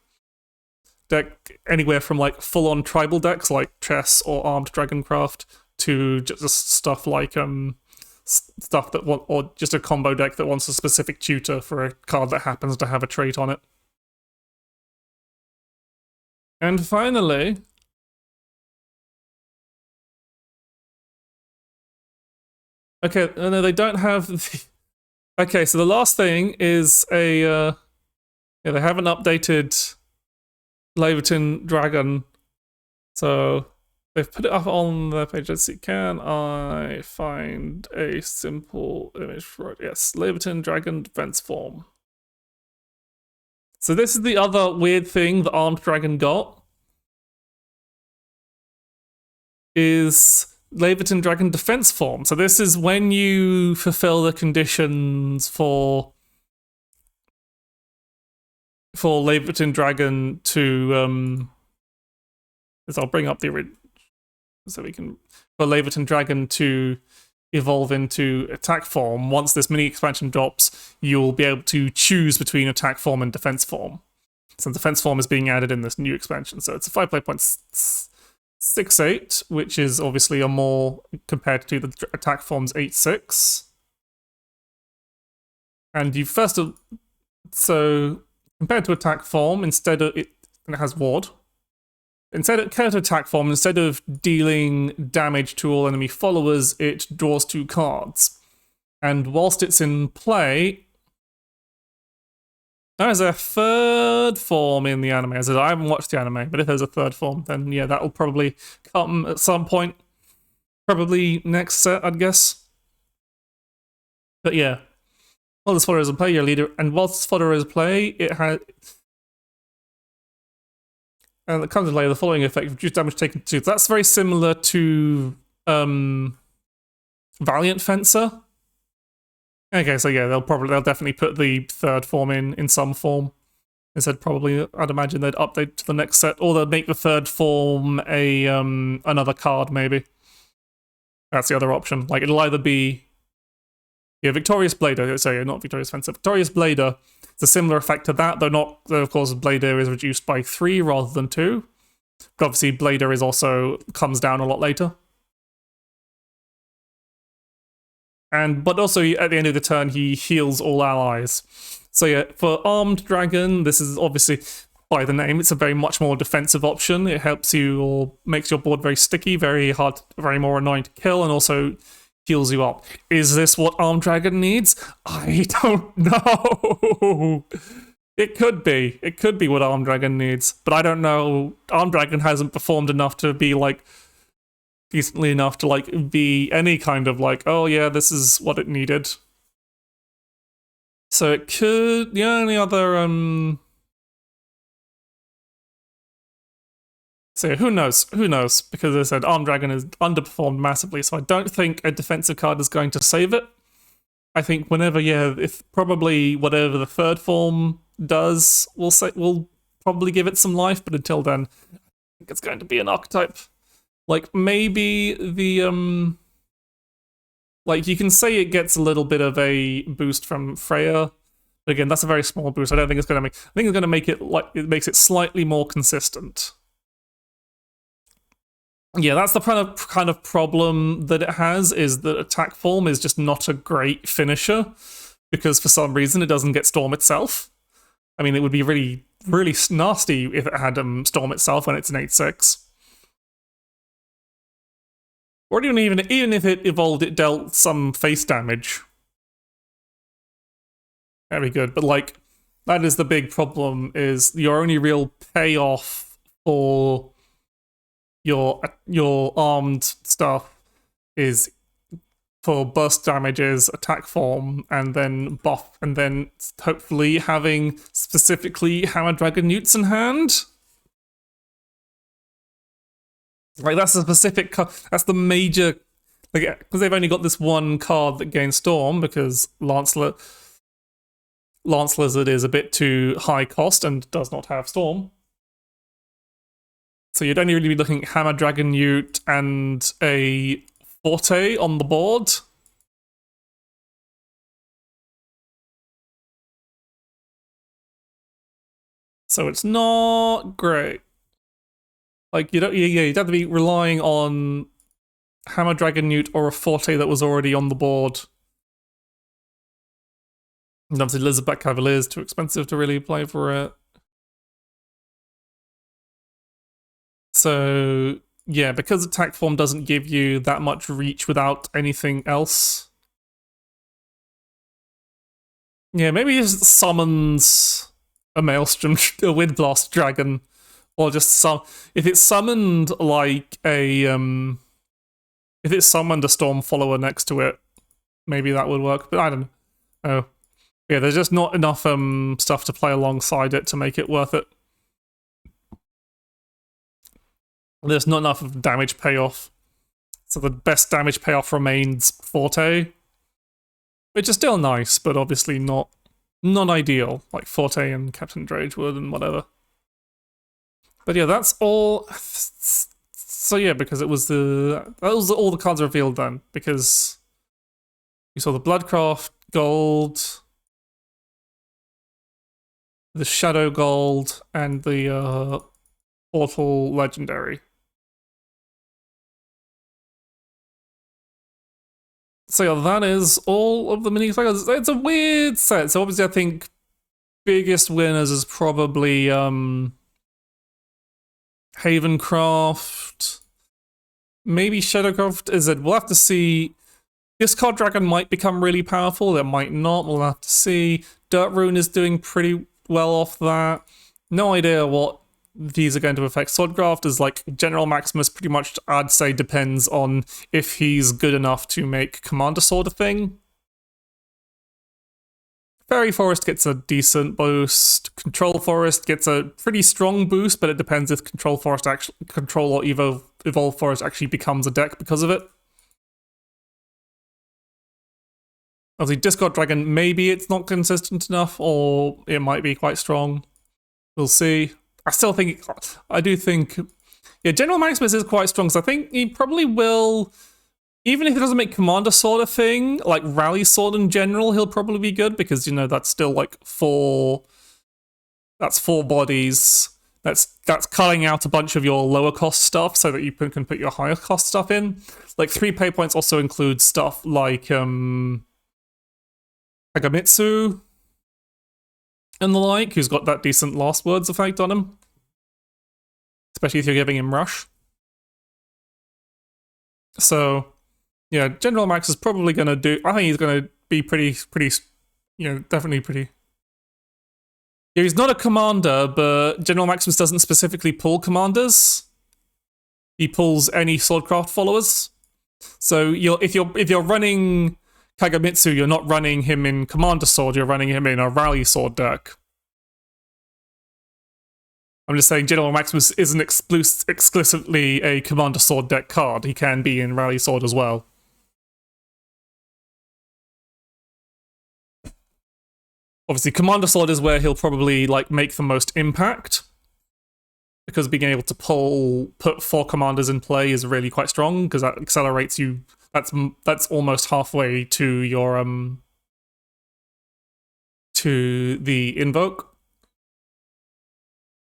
Speaker 1: deck anywhere from like full-on tribal decks like chess or Armed Dragoncraft to just stuff like stuff that or just a combo deck that wants a specific tutor for a card that happens to have a trait on it. And finally, okay, no, they don't have the, okay, so the last thing is a, yeah, they haven't updated Leviathan Dragon, so they've put it up on their page. Let's see, can I find a simple image for it? Yes, Leviathan Dragon defense form. So this is the other weird thing the Armed Dragon got, is Leviathan Dragon defense form. So this is when you fulfill the conditions for Leviathan Dragon to as I'll bring up the original so we can, for Leviathan Dragon to evolve into attack form. Once this mini expansion drops, you'll be able to choose between attack form and defense form. So defense form is being added in this new expansion. So it's a 5.68, which is obviously a more compared to the attack form's 8.6. And you first, so compared to attack form, instead of it has ward. Compared to attack form, instead of dealing damage to all enemy followers, it draws 2 cards. And whilst it's in play, there's a third form in the anime. As I haven't watched the anime, but if there's a third form, then yeah, that will probably come at some point. Probably next set, I'd guess. But yeah, while this fodder is in play, your leader, and whilst this fodder is in play, it has. And it comes in later, the following effect, reduce damage taken to. That's very similar to Valiant Fencer. Okay, so yeah, they'll definitely put the third form in some form. Instead, probably, I'd imagine they'd update to the next set, or they'll make the third form a another card, maybe. That's the other option. Like, it'll either be, yeah, Victorious Blader, sorry, not Victorious Fencer, Victorious Blader. It's a similar effect to that, though of course, Blader is reduced by 3 rather than 2. But obviously, Blader is also comes down a lot later. But also, at the end of the turn, he heals all allies. So yeah, for Armed Dragon, this is obviously, by the name, it's a very much more defensive option. It helps you, or makes your board very sticky, very hard, very more annoying to kill, and also heals you up. Is this what Armed Dragon needs? I don't know. It could be. It could be what Armed Dragon needs, but I don't know. Armed Dragon hasn't performed enough to be like decently enough to like be any kind of like, oh yeah, this is what it needed. So it could, the only other so yeah, who knows, because as I said, Armed Dragon has underperformed massively, so I don't think a defensive card is going to save it. I think whenever, yeah, if probably whatever the third form does, we'll probably give it some life, but until then, I think it's going to be an archetype. Like, maybe the, like, you can say it gets a little bit of a boost from Freya, but again, that's a very small boost. I don't think it's going to make, I think it's going to make it, like, it makes it slightly more consistent. Yeah, that's the kind of problem that it has, is that attack form is just not a great finisher, because for some reason it doesn't get Storm itself. I mean, it would be really, really nasty if it had Storm itself when it's an 8/6. Or even if it evolved, it dealt some face damage. Very good, but like, that is the big problem, is your only real payoff for your armed stuff is for burst damages, attack form, and then buff, and then hopefully having specifically Hammer Dragon Newts in hand. Like, that's a specific, that's the major, like, because they've only got this one card that gains Storm, because Lance Lizard is a bit too high cost and does not have Storm. So you'd only really be looking at Hammer Dragon Newt and a Forte on the board. So it's not great. Like, you'd have to be relying on Hammer Dragon Newt or a Forte that was already on the board. And obviously Lizardback Cavalier is too expensive to really play for it. So yeah, because attack form doesn't give you that much reach without anything else. Yeah, maybe he just summons a Maelstrom, a Wind Blast Dragon, or just if it's summoned like a if it's summoned a Storm Follower next to it, maybe that would work. But I don't know. Yeah, there's just not enough stuff to play alongside it to make it worth it. There's not enough of damage payoff. So the best damage payoff remains Forte, which is still nice, but obviously not ideal, like Forte and Captain Dragewood and whatever. But yeah, that's all. So yeah, because that was all the cards revealed then, because you saw the Bloodcraft Gold, the Shadow Gold, and the Portal Legendary. So yeah, that is all of the mini figures. It's a weird set. So obviously I think biggest winners is probably Havencraft. Maybe Shadowcraft is it. We'll have to see. Discard Dragon might become really powerful, it might not, we'll have to see. Dirt Rune is doing pretty well off that. No idea what these are going to affect. Swordcraft is like General Maximus, pretty much I'd say depends on if he's good enough to make Commander Sword a thing. Fairy Forest gets a decent boost. Control Forest gets a pretty strong boost, but it depends if Control or Evolve Forest actually becomes a deck because of it. Obviously, Discard Dragon, maybe it's not consistent enough, or it might be quite strong. We'll see. I do think, yeah, General Maximus is quite strong, so I think he probably will, even if he doesn't make Commander Sword a thing, like Rally Sword in general, he'll probably be good, because, you know, that's still like that's 4 bodies. That's cutting out a bunch of your lower cost stuff so that you can put your higher cost stuff in. Like 3 pay points also include stuff like Kagamitsu and the like, who's got that decent last words effect on him. Especially if you're giving him Rush. So, yeah, General Max is probably going to do... I think he's going to be pretty, you know, definitely pretty... Yeah, he's not a commander, but General Maximus doesn't specifically pull commanders. He pulls any Swordcraft followers. So if you're running Kagamitsu, you're not running him in Commander Sword, you're running him in a Rally Sword deck. I'm just saying General Maximus isn't exclusively a Commander Sword deck card. He can be in Rally Sword as well. Obviously, Commander Sword is where he'll probably like make the most impact, because being able to put 4 commanders in play is really quite strong, because that accelerates you. That's almost halfway to your to the invoke.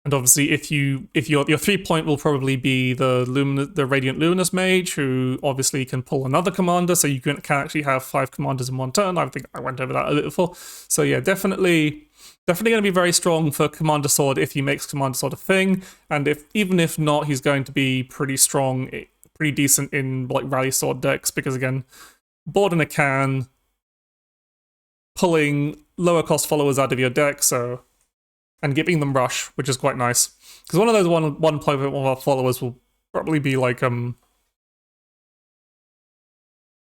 Speaker 1: And obviously, if your 3-point will probably be the Radiant Luminous Mage, who obviously can pull another commander, so you can actually have 5 commanders in one turn. I think I went over that a bit before. So yeah, definitely going to be very strong for Commander Sword if he makes Commander Sword a thing, and even if not, he's going to be pretty strong, pretty decent in like Rally Sword decks, because again, board in a can, pulling lower cost followers out of your deck, so. And giving them Rush, which is quite nice. Because one of those one play of our followers will probably be like it'll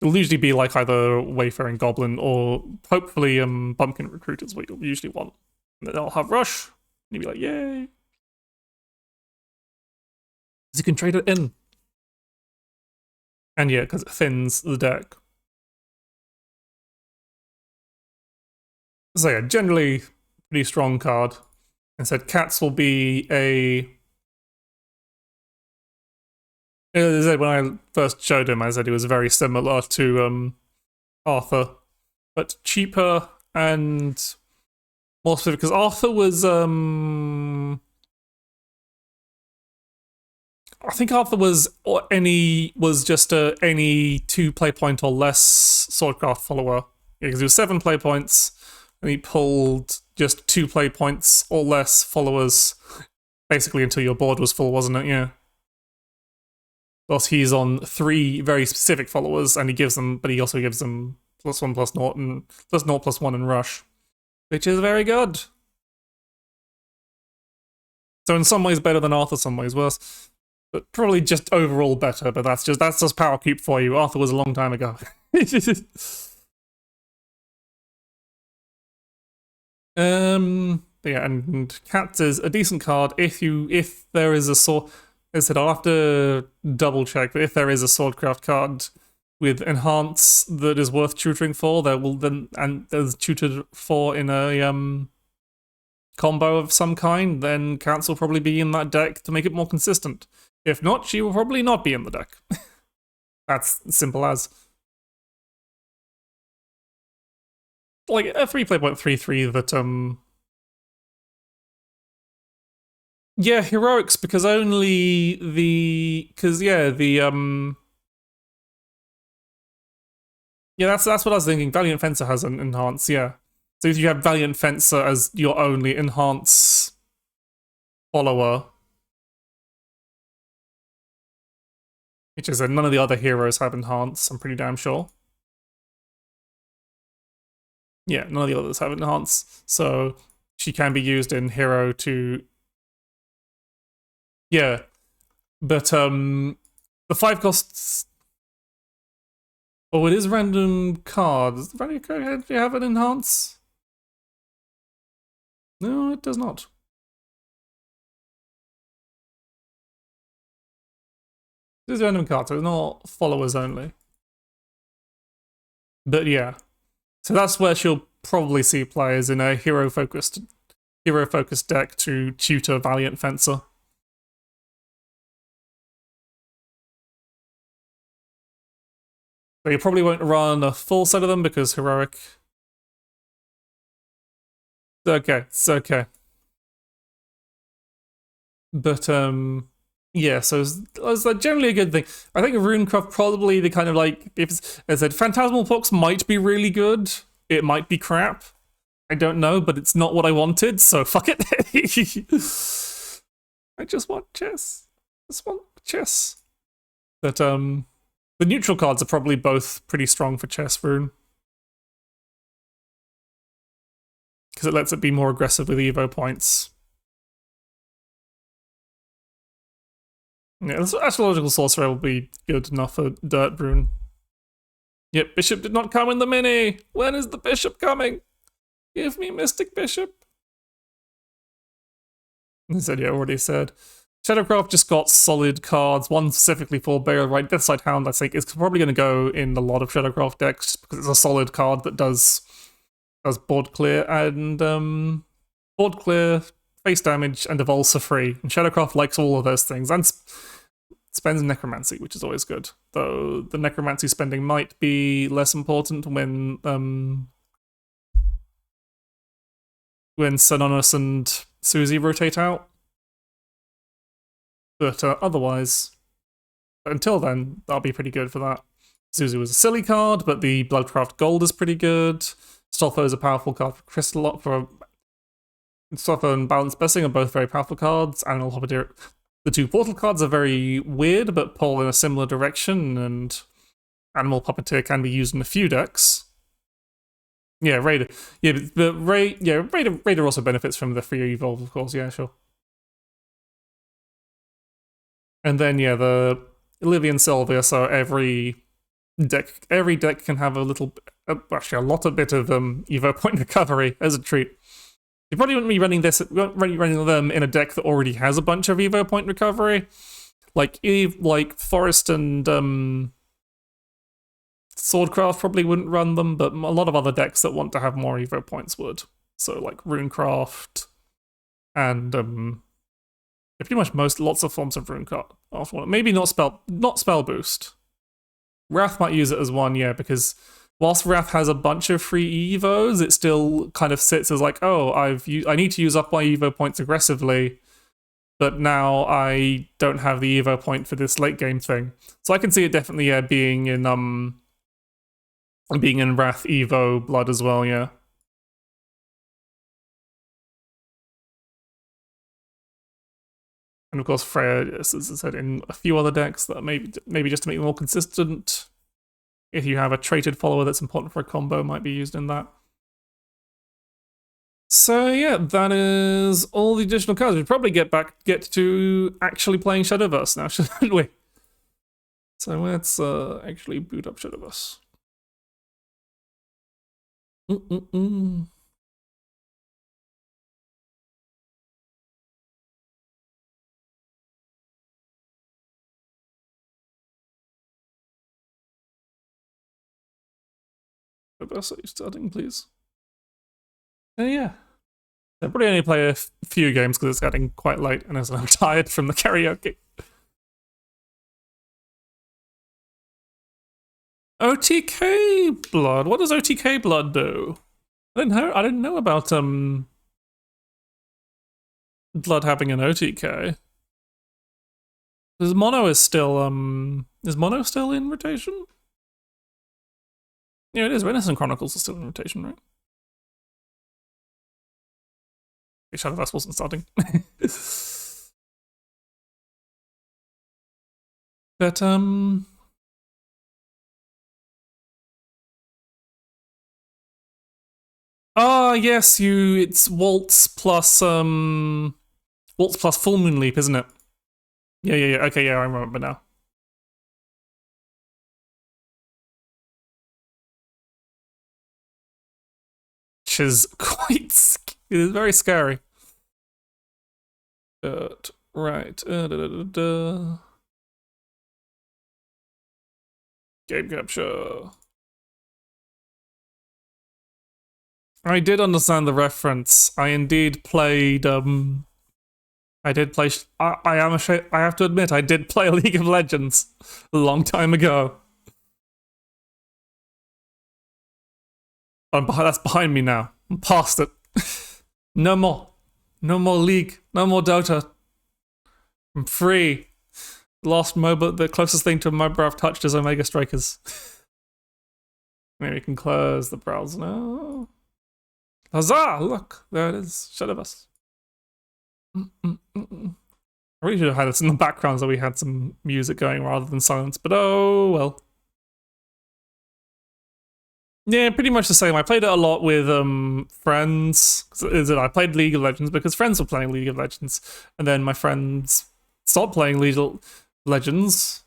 Speaker 1: usually be like either Wayfaring Goblin or hopefully Pumpkin Recruit is what you'll usually want. And then they'll have Rush, and you'll be like, yay. Because you can trade it in. And yeah, because it thins the deck. So yeah, generally pretty strong card. And said Cats will be when I first showed him, I said he was very similar to Arthur, but cheaper and more specific, because Arthur was I think Arthur was just any 2 play point or less Swordcraft follower. Yeah, because he was 7 play points, and he pulled just 2 play points or less followers, basically until your board was full, wasn't it? Yeah. Whilst he's on 3 very specific followers, and he also gives them +1 +0 and +0 +1 in rush, which is very good. So in some ways better than Arthur, some ways worse. But probably just overall better, but that's just power creep for you. Arthur was a long time ago. Yeah, and Cats is a decent card if there is a sword. As I said, I'll have to double check, but if there is a swordcraft card with enhance that is worth tutoring for, there's tutored for in a combo of some kind, then Cats will probably be in that deck to make it more consistent. If not, she will probably not be in the deck. That's simple as. Like a 3.33 that yeah, heroics, because yeah, that's what I was thinking. Valiant Fencer has an enhance, yeah. So if you have Valiant Fencer as your only enhance follower, which is that none of the other heroes have enhance, I'm pretty damn sure. Yeah, none of the others have enhance, so she can be used in hero to... Yeah, but the 5 costs... Oh, it is random cards. Does random card have an enhance? No, it does not. It is random cards, so it's not followers only. But yeah. So that's where she'll probably see players in a hero-focused deck to tutor Valiant Fencer. But you probably won't run a full set of them because heroic. It's okay. But yeah, so it's generally a good thing. I think Runecraft probably the kind of like, if it's, as I said, Phantasmal Pox might be really good. It might be crap. I don't know, but it's not what I wanted, so fuck it. I just want chess. I just want chess. But the neutral cards are probably both pretty strong for chess Rune. Because it lets it be more aggressive with Evo points. Yeah, Astrological Sorcerer will be good enough for Dirt Rune. Yep, Bishop did not come in the mini! When is the Bishop coming? Give me Mystic Bishop. I said, yeah, already said. Shadowcraft just got solid cards, one specifically for Burial Right. Deathside Hound, I think, is probably going to go in a lot of Shadowcraft decks because it's a solid card that does board clear and board clear, face damage, and evolves for free. And Shadowcraft likes all of those things and spends Necromancy, which is always good. Though the Necromancy spending might be less important when Synonus and Susie rotate out. But otherwise, until then, that'll be pretty good for that. Susie was a silly card, but the Bloodcraft Gold is pretty good. Stolfo is a powerful card for Crystal for Stolfo and Balanced Blessing are both very powerful cards. Animal Puppeteer, the 2 portal cards are very weird, but pull in a similar direction, and Animal Puppeteer can be used in a few decks. Yeah, Raider. Yeah, but Raider also benefits from the free evolve, of course. Yeah, sure. And then yeah, the Olivia and Sylvia. So every deck can have a little, actually a lot of bit of Evo point recovery as a treat. You probably wouldn't be running them in a deck that already has a bunch of Evo point recovery, like Forest and Swordcraft probably wouldn't run them, but a lot of other decks that want to have more Evo points would. So like Runecraft and pretty much lots of forms of Runecraft. Maybe not spell boost. Wrath might use it as one, yeah, because whilst Wrath has a bunch of free Evos, it still kind of sits as like, oh, I need to use up my Evo points aggressively, but now I don't have the Evo point for this late game thing. So I can see it definitely being in Wrath Evo Blood as well, yeah. And of course, Freya, as I said, in a few other decks that maybe just to make them more consistent. If you have a traded follower that's important for a combo, might be used in that. So yeah, that is all the additional cards. We'd probably get to actually playing Shadowverse now, shouldn't we? So let's actually boot up Shadowverse. Shadowverse, are you starting, please? Yeah. I'll probably only play a few games because it's getting quite late and as I'm tired from the karaoke. OTK blood. What does OTK blood do? I didn't know about blood having an OTK. Because mono is still is mono still in rotation? Yeah, it is. Renaissance Chronicles is still in rotation, right? Shadowverse wasn't starting. But ah, yes, it's Waltz plus Full Moon Leap, isn't it? Yeah. Okay, yeah, I remember now. Which is it is very scary. But right. Game capture. I did understand the reference. I indeed played I did play I have to admit I did play League of Legends a long time ago. That's behind me now. I'm past it. No more. No more League. No more Dota. I'm free. The closest thing to a MOBA I've touched is Omega Strikers. Maybe we can close the browser now. Huzzah! Look, there it is. Shadowverse. I really should have had this in the background so we had some music going rather than silence, but oh well. Yeah, pretty much the same. I played it a lot with friends. I played League of Legends because friends were playing League of Legends, and then my friends stopped playing League of Legends,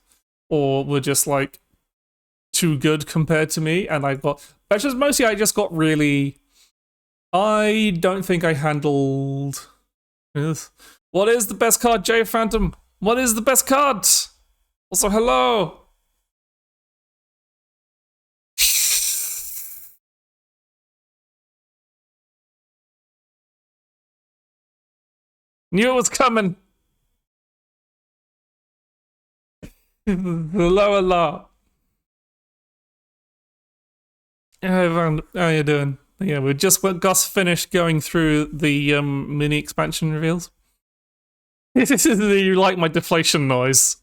Speaker 1: or were just like too good compared to me, and I just got really. I don't think I handled. What is the best card, J Phantom? What is the best card? Also, hello. Knew it was coming. Hello. Hey, Van, how you doing? Yeah, we just finished going through the mini expansion reveals. You like my deflation noise.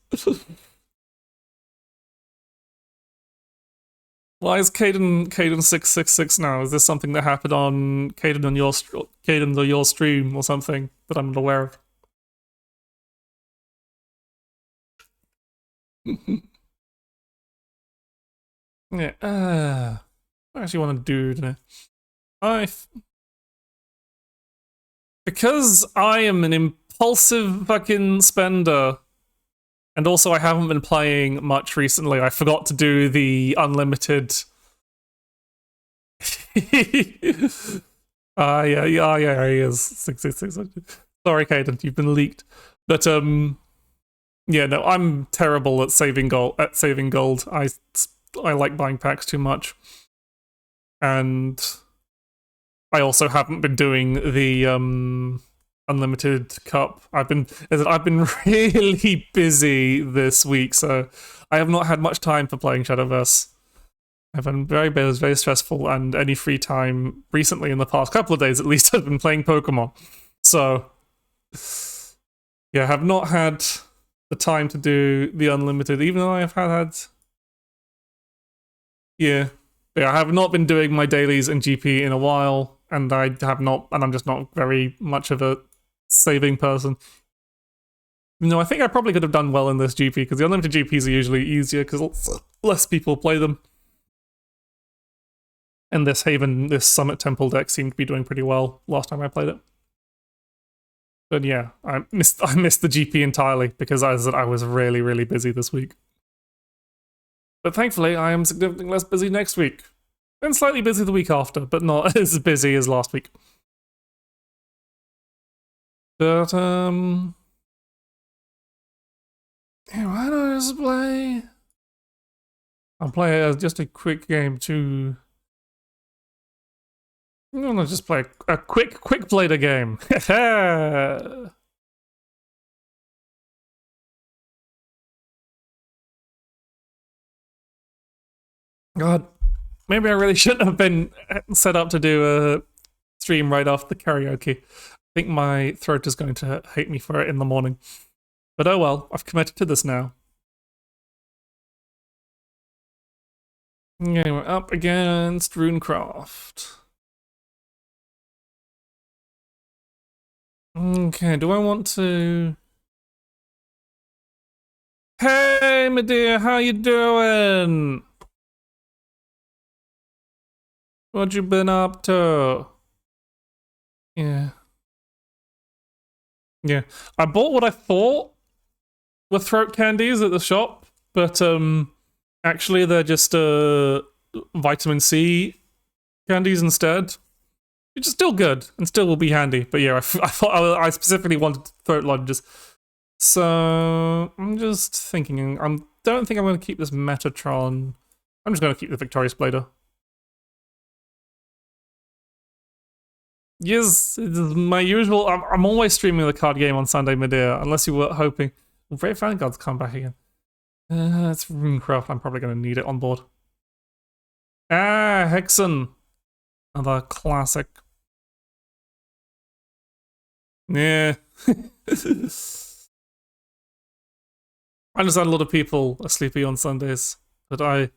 Speaker 1: Why is Caden 666 now? Is this something that happened on Caden or your stream or something that I'm not aware of? Yeah. What I actually want to do today? Because I am an impulsive fucking spender, and also I haven't been playing much recently. I forgot to do the unlimited. Yeah, he is 666. Sorry, Caden, you've been leaked. But yeah, no, I'm terrible at saving gold. I like buying packs too much, and I also haven't been doing the unlimited cup. I've been really busy this week, so I have not had much time for playing Shadowverse. I've been very stressful, and any free time recently in the past couple of days at least I've been playing Pokemon. So yeah, I have not had the time to do the unlimited, even though I have had yeah, I have not been doing my dailies in GP in a while, and I'm just not very much of a saving person. No, I think I probably could have done well in this GP, because the unlimited GPs are usually easier, because less people play them. And this Summit Temple deck seemed to be doing pretty well last time I played it. But yeah, I missed the GP entirely, because I was really, really busy this week. But thankfully, I am significantly less busy next week. And slightly busy the week after, but not as busy as last week. But, yeah, why don't I just play? I'll play as just a quick game too. I'm gonna just play a quick play the game. God, maybe I really shouldn't have been set up to do a stream right after the karaoke. I think my throat is going to hate me for it in the morning. But oh well, I've committed to this now. Okay, we're up against Runecraft. Okay, do I want to... Hey, my dear, how you doing? What you been up to? Yeah. Yeah. I bought what I thought were throat candies at the shop, but actually they're just vitamin C candies instead. Which is still good and still will be handy. But yeah, I thought I specifically wanted throat lozenges. So I'm just thinking. I don't think I'm going to keep this Metatron. I'm just going to keep the Victorious Blader. Yes, it is my usual. I'm always streaming the card game on Sunday mid-air, unless you were hoping. Well, Brave Vanguard's come back again. It's Runecraft. I'm probably going to need it on board. Ah, Hexen. Another classic. Yeah. I understand a lot of people are sleepy on Sundays, but I...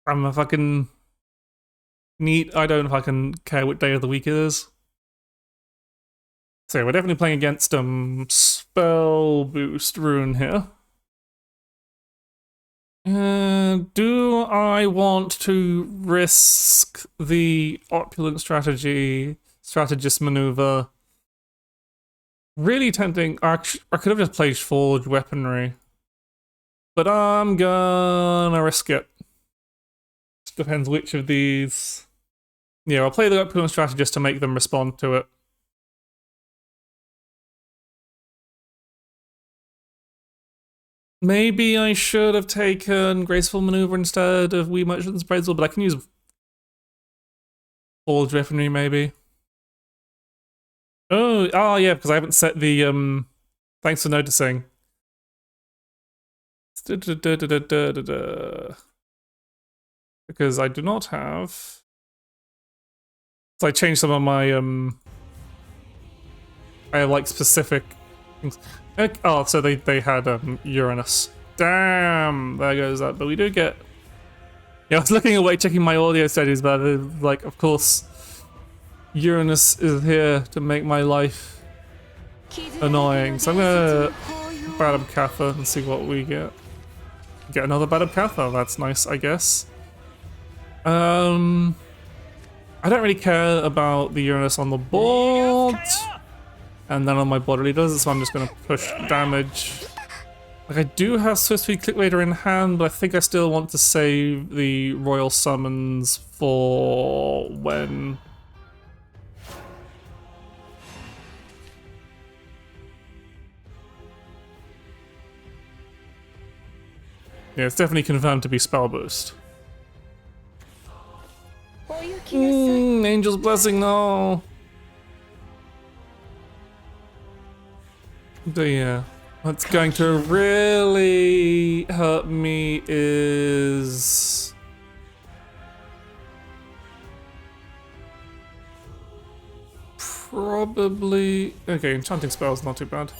Speaker 1: I'm a fucking... neat. I don't fucking care what day of the week it is. So we're definitely playing against Spell Boost Rune here. Do I want to risk the Opulent Strategist maneuver? Really tempting. I could have just played Forged Weaponry, but I'm gonna risk it. Just depends which of these. Yeah, I'll play the Opulent Strategist to make them respond to it. Maybe I should have taken Graceful Maneuver instead of Wee Merchant's Appraisal, but I can use Forged Weaponry maybe. Oh yeah, because I haven't set the thanks for noticing. Because I do not have. So I changed some of my I have like specific things. Oh, so they had Uranus. Damn, there goes that. But we do get. Yeah, I was looking away, checking my audio settings, but like, of course, Uranus is here to make my life annoying. So I'm gonna Badab Katha and see what we get. Get another Badab Katha. That's nice, I guess. I don't really care about the Uranus on the board. And then on my bodily does it, so I'm just going to push damage. Like, I do have Swift Speed Click Raider in hand, but I think I still want to save the Royal Summons for when... Yeah, it's definitely confirmed to be Spell Boost. Angel's Blessing, no! But yeah, what's going to really hurt me is... probably... Okay, Enchanting Spell's not too bad.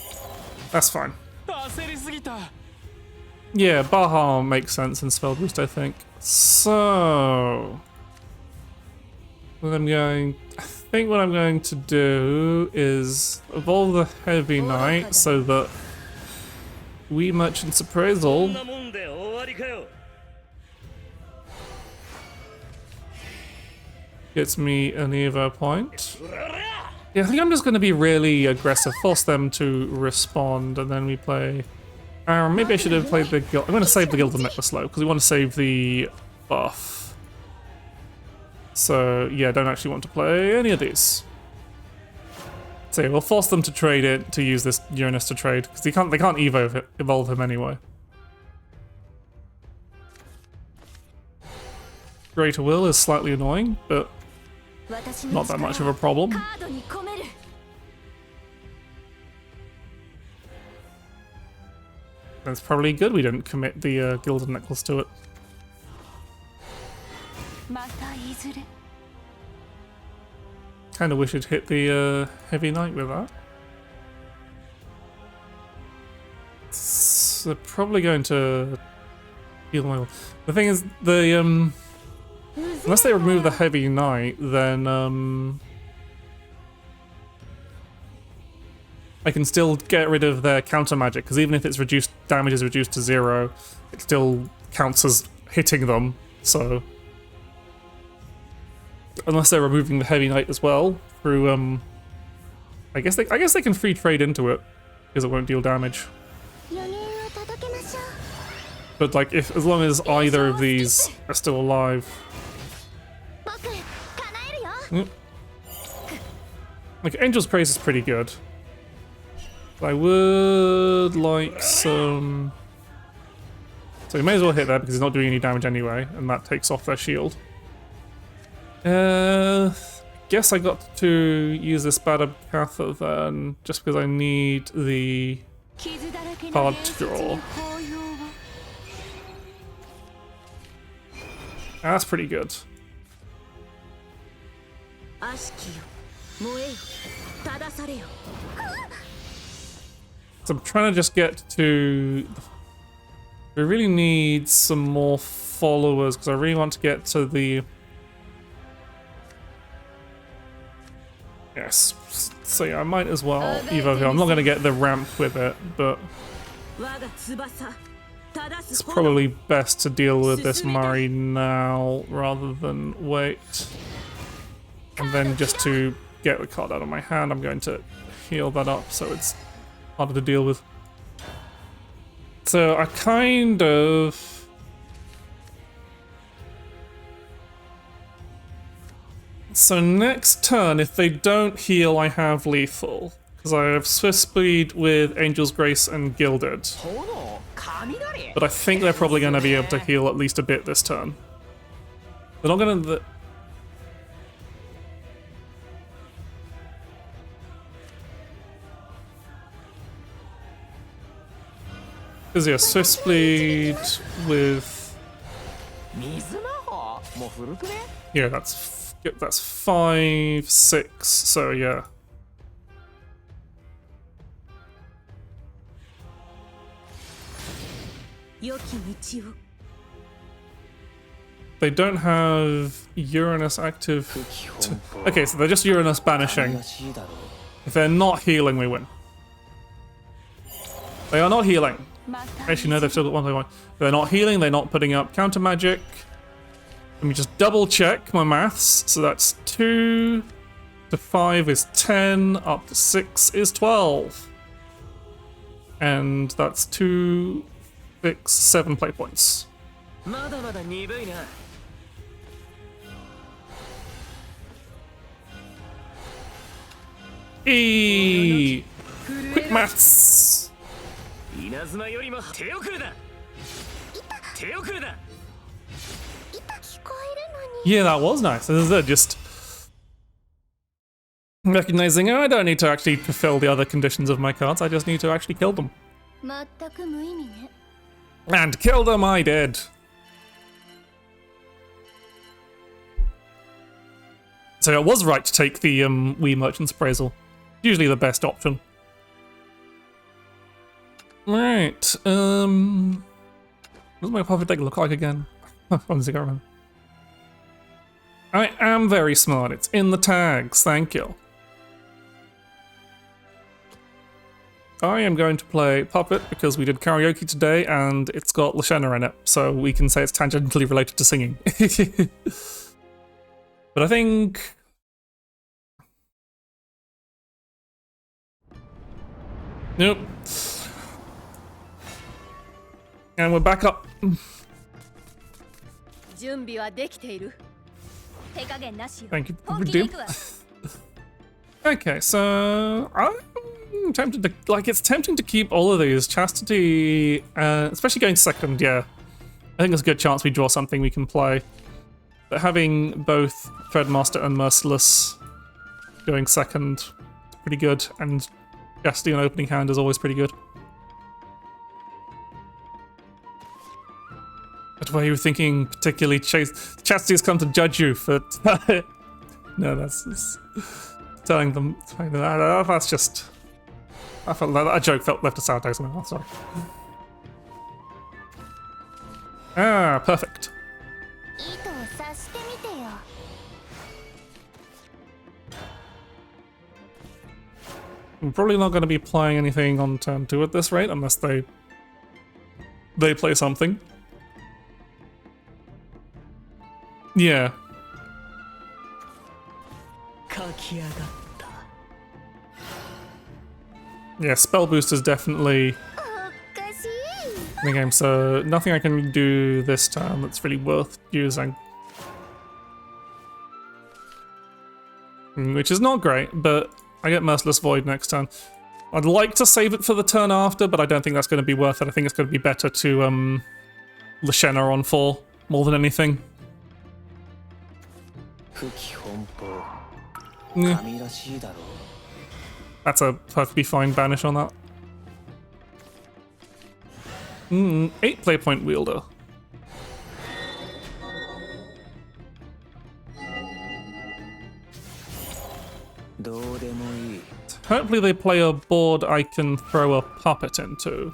Speaker 1: That's fine. Yeah, Baha makes sense in spell boost, I think. So I think what I'm going to do is evolve the Heavy Knight so that we Merchant's Appraisal gets me an Evo point. Yeah, I think I'm just going to be really aggressive, force them to respond, and then we play... maybe I should have played the Guild... I'm going to save the Gilded Necklace though, because we want to save the buff. So, yeah, I don't actually want to play any of these. So yeah, we'll force them to trade it, to use this Uranus to trade, because they can't evolve him anyway. Greater Will is slightly annoying, but not that much of a problem. It's probably good we didn't commit the Gilded Necklace to it. Kinda wish it'd hit the Heavy Knight with that. So they're probably going to heal my... The thing is, the unless they remove the Heavy Knight, then I can still get rid of their counter magic, because even if its reduced damage is reduced to 0, it still counts as hitting them. So unless they're removing the Heavy Knight as well through I guess they can free trade into it because it won't deal damage. But like as long as either of these are still alive. Like Angel's Praise is pretty good. I would like some... So we may as well hit that because he's not doing any damage anyway, and that takes off their shield. Guess I got to use this Badabkatha then, just because I need the card to draw. That's pretty good. So I'm trying to just get to... We really need some more followers, because I really want to get to the... Yes. So yeah, I might as well evoke it. I'm not going to get the ramp with it, but... It's probably best to deal with this Mari now, rather than wait. And then just to get the card out of my hand, I'm going to heal that up so it's harder to deal with. So I kind of... So next turn, if they don't heal, I have lethal. Because I have Swift Speed with Angel's Grace and Gilded. But I think they're probably going to be able to heal at least a bit this turn. They're not going to... Because yeah, Swift Speed with... Yeah, that's 5, 6, so yeah. They don't have Uranus active. Okay, so they're just Uranus banishing. If they're not healing, we win. They are not healing. Actually, no, they've still got 1.1. They're not healing, they're not putting up counter magic. Let me just double check my maths. So that's 2 to 5 is 10, up to 6 is 12. And that's 2, 6, 7 play points. Eee! Quick maths! Yeah, that was nice. As I said, just recognizing, oh, I don't need to actually fulfill the other conditions of my cards, I just need to actually kill them. And kill them I did! So I was right to take the Wii Merchant's Appraisal. Usually the best option. Right, What does my puppet deck look like again? Honestly, I can't remember. I am very smart. It's in the tags. Thank you. I am going to play Puppet because we did karaoke today and it's got Lashana in it, so we can say it's tangentially related to singing. But I think... Nope. And we're back up. Thank you. Okay, so I'm tempted to, like, it's tempting to keep all of these. Chastity, especially going second, yeah. I think there's a good chance we draw something we can play. But having both Threadmaster and Merciless going second is pretty good, and Chastity on opening hand is always pretty good. But why you were thinking particularly Chastity has come to judge you for... No, that's telling them... That's just... I felt that joke left a sour taste in my mouth, sorry. Ah, perfect. I'm probably not going to be playing anything on turn 2 at this rate, unless they play something. Yeah. Yeah, spell boost is definitely in the game, so nothing I can do this turn that's really worth using. Which is not great, but I get Merciless Void next turn. I'd like to save it for the turn after, but I don't think that's going to be worth it. I think it's going to be better to Lashana on 4 more than anything. Yeah. That's a perfectly fine banish on that. 8 play point wielder. Hopefully they play a board I can throw a puppet into.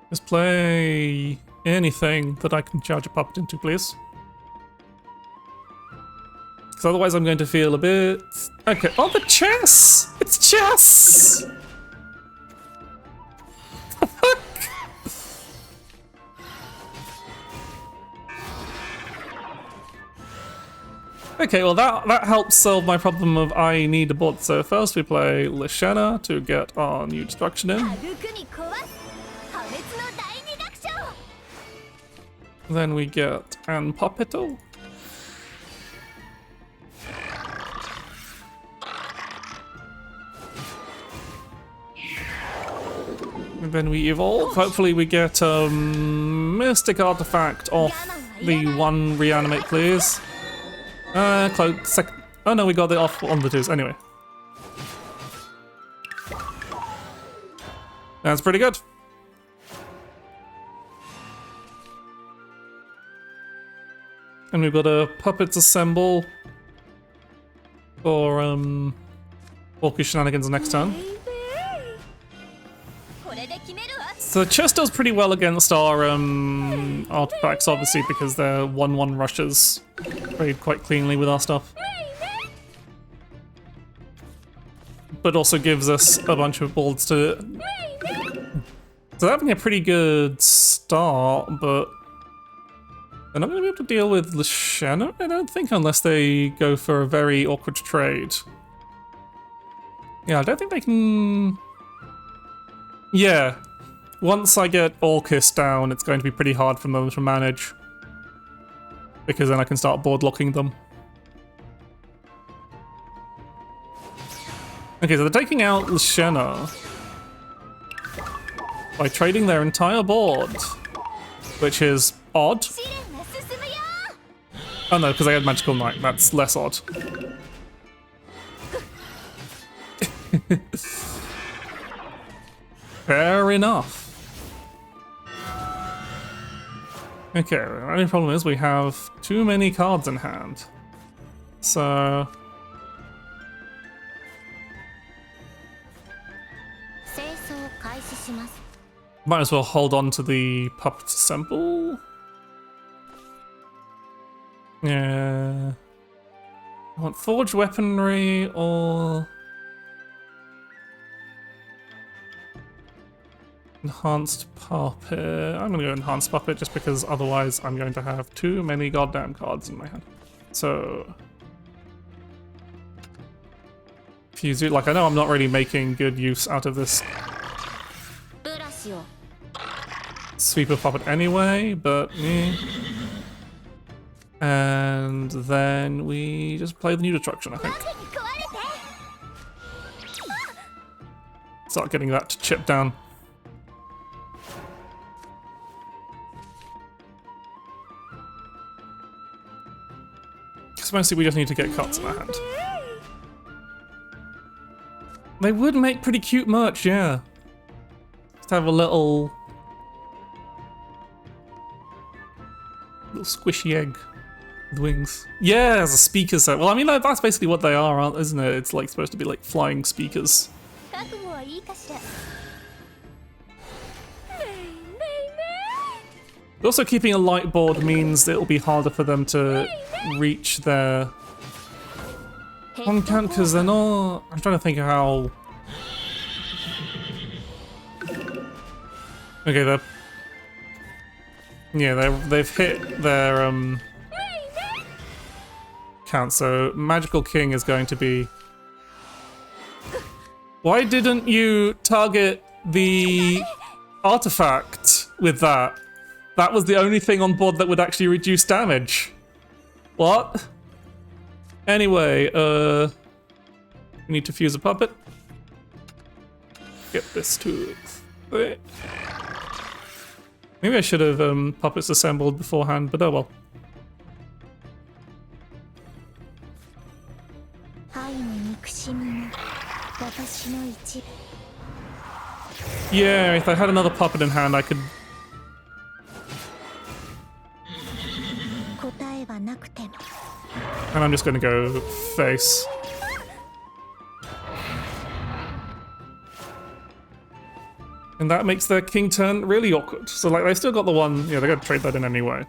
Speaker 1: Just play anything that I can charge a puppet into, please. Because otherwise I'm going to feel a bit... Okay, oh, the chess! It's chess! Okay, well that helps solve my problem of I need a board. So first we play Lashana to get our new destruction in. Then we get an Puppeto. And then we evolve. Hopefully we get a Mystic Artifact off the one reanimate, please. Close. Oh no, we got it off on the 2s. Anyway. That's pretty good. And we've got a Puppets Assemble for Walkie Shenanigans next turn. So chess does pretty well against our artifacts, obviously, because they're 1/1 rushes. Played quite cleanly with our stuff. But also gives us a bunch of boards to... So they're having a pretty good start, but... They're not going to be able to deal with Lashana, I don't think, unless they go for a very awkward trade. Yeah, I don't think they can... Yeah. Once I get Orcus down, it's going to be pretty hard for them to manage. Because then I can start board locking them. Okay, so they're taking out Lashana by trading their entire board, which is odd. Oh no, because I had Magical Knight, that's less odd. Fair enough. Okay, the only problem is we have too many cards in hand. So... Might as well hold on to the puppet assemble. Yeah. I want forged weaponry or enhanced puppet. I'm gonna go enhanced puppet just because otherwise I'm going to have too many goddamn cards in my hand. So fuse it. Like, I know I'm not really making good use out of this sweeper puppet anyway, but and then we just play the new destruction, I think. Start getting that to chip down. Because mostly we just need to get cards in our hand. They would make pretty cute merch, yeah. Just have a little squishy egg with wings. Yeah, as a speaker set. Well, I mean, that's basically what they are, isn't it? It's like supposed to be like flying speakers. Also, keeping a light board means that it'll be harder for them to reach their content because they're not. I'm trying to think of how. Okay, they've hit their count. So Magical King is going to be. Why didn't you target the artifact with that? That was the only thing on board that would actually reduce damage. What? Anyway, we need to fuse a puppet. Get this to it. Maybe I should have puppets assembled beforehand, but oh well. Yeah, if I had another puppet in hand, I could. And I'm just gonna go face. And that makes their king turn really awkward. So like, they still got the one, yeah, they're gonna trade that in anyway.